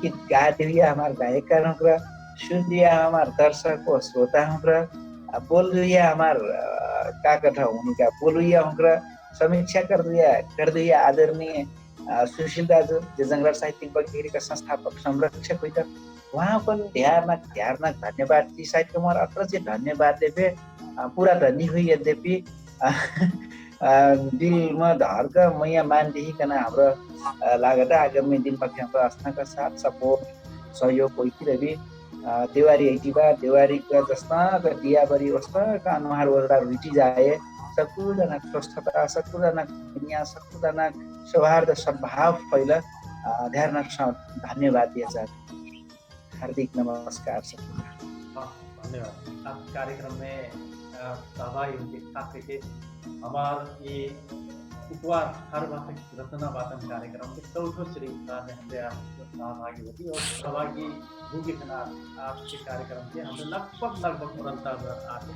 गीत गा दिया हमारे गायक हुँक्रा सुन दिया हमारे दर्शक को श्रोता हुँक्रा बोल दिया हमारे काकठा हुनुका बोलुया हुँक्रा समीक्षा कर दिया आदरणीय सुशील दाजु जो जंगल साहित्यिक बखेरी का संस्थापक संरक्षक हुई वहाँ पर ध्यान धन्यवाद जी साहित्य कुमार अत्र से धन्यवाद देवे पूरा धनी हुई यद्यपि दिल में धर का मैया मान दिकन हाम्रो लागत आगामी दिन में हाम्रो आस्था का साथ सपोर्ट सहयोग होती देवारी ऐटीबा देवारी का जस्ता दियाबरी वस्ता का अनुहार वजरा रुचि जाए सबैजना स्वस्थता सबैजना दुनिया सबैजना सौहार्द सद्भाव फैला ध्यान धन्यवाद दिया जाता हार्दिक नमस्कार सबको धन्यवाद आप कार्यक्रम में सहभागी हुए खास करके हमारे ये उपवास हर भाषा रचना वादन कार्यक्रम के चौथो श्रृंखला में हमने आपको सहभागी होती और सहभागी भूखे खना आपके कार्यक्रम से हमने लगभग निरंतर आते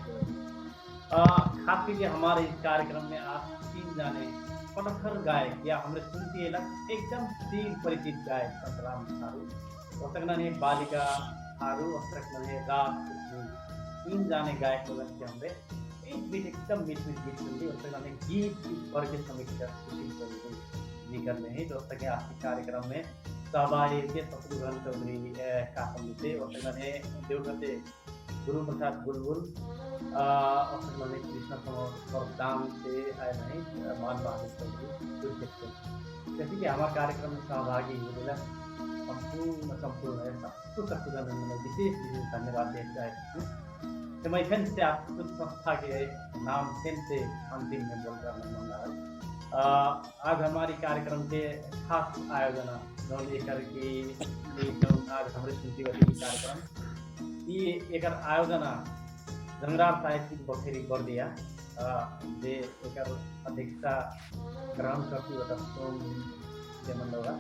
खास करके हमारे इस कार्यक्रम में आप 3 जाने पटखर गायक या हमने सुनती है एकदम 3 परिचित गायक संतराम थारू वसकना ने बालिका थारू वसकना ने राज 3 जाने गायक को लगते हमने एक बीट एकदम मीठ गीत सुनती वसकना ने गीत वर्ग के समीक्षा सुशील जी कर रहे हैं दोस्तों के आपके कार्यक्रम में सहभागी थे शत्रुघ्न चौधरी का समिति वसकना ने देवगते गुरु प्रसाद बुलबुल और मैंने कृष्ण दाम से आए नहीं मान चौधरी जैसे कि हमारे कार्यक्रम में सहभागी हुए संपूर्ण है सबको विशेष धन्यवाद देना चाहती हूँ। तो मैं फिर से आपको संस्था के नाम फिर से अंतिम में बोलकर मन रहा। आज हमारी कार्यक्रम के खास आयोजना जो लेकर के आज हमारे सुनतीवती कार्यक्रम ये एक आयोजना जंगरार साहित्यिक बखेरी बर्दिया जे एक अध्यक्षता ग्रहण करती बता सोम मंडला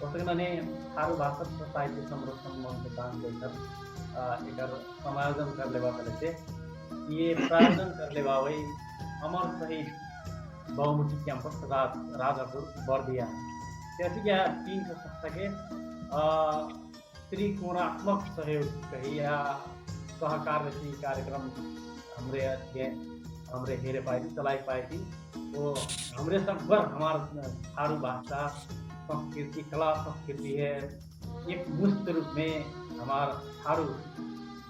उसने थारू भाषा साहित्य संरक्षण मंच दान देकर एक समायोजन कर ले से ये प्रायोजन कर ले वही अमर शहीद बहुमुखी कैंपस राजापुर बर्दिया जैसे कि 300 संस्था के त्रिकोणात्मक सहयोग कही या सहकार जैसी कार्यक्रम हमरे हेरे पाई थी चलाई पाई थी। तो हमरे सकभर हमारा थारू भाषा संस्कृति कला संस्कृति है एक मुक्त रूप में हमारा थारू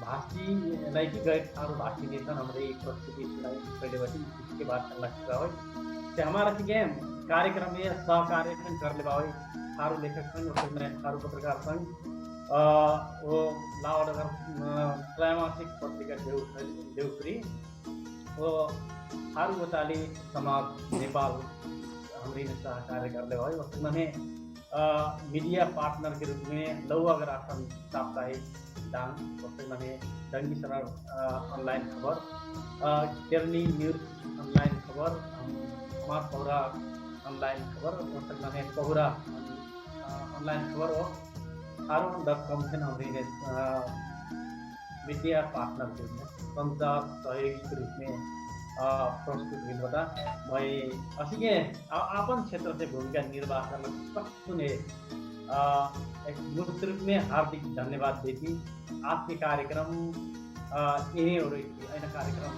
भाषी नहीं कि गए थारू भाषी नेता हमारे एक प्रस्तुति सुनाई पहले बची इसके बाद चलना हो तो हमारा गेम कार्यक्रम में सहकार्य कर ले भाई थारू लेखक संघ और थारू पत्रकार संघ वो लावडगर त्रैमासिक पत्रिका देवपुरी वो थारू गोटाली समाज नेपाल हमारी सहकार्य कर ले भाई उसने मीडिया पार्टनर के रूप में लौअगर आसन साप्ताहिक डांग उसने डंगी शरण ऑनलाइन खबर केरनी न्यूज ऑनलाइन खबर हमार पौरा ऑनलाइन खबर उसने पौरा ऑनलाइन खबर और थारू.com से हमारी मीडिया पार्टनर के रूप में संचार सहयोगी के रूप में प्रस्तुत हुई बता मैं असी के आपन क्षेत्र से भूमिका निर्वाह करना सबने एक मुक्त रूप में हार्दिक धन्यवाद देती। आज के कार्यक्रम यही हो रही थी कार्यक्रम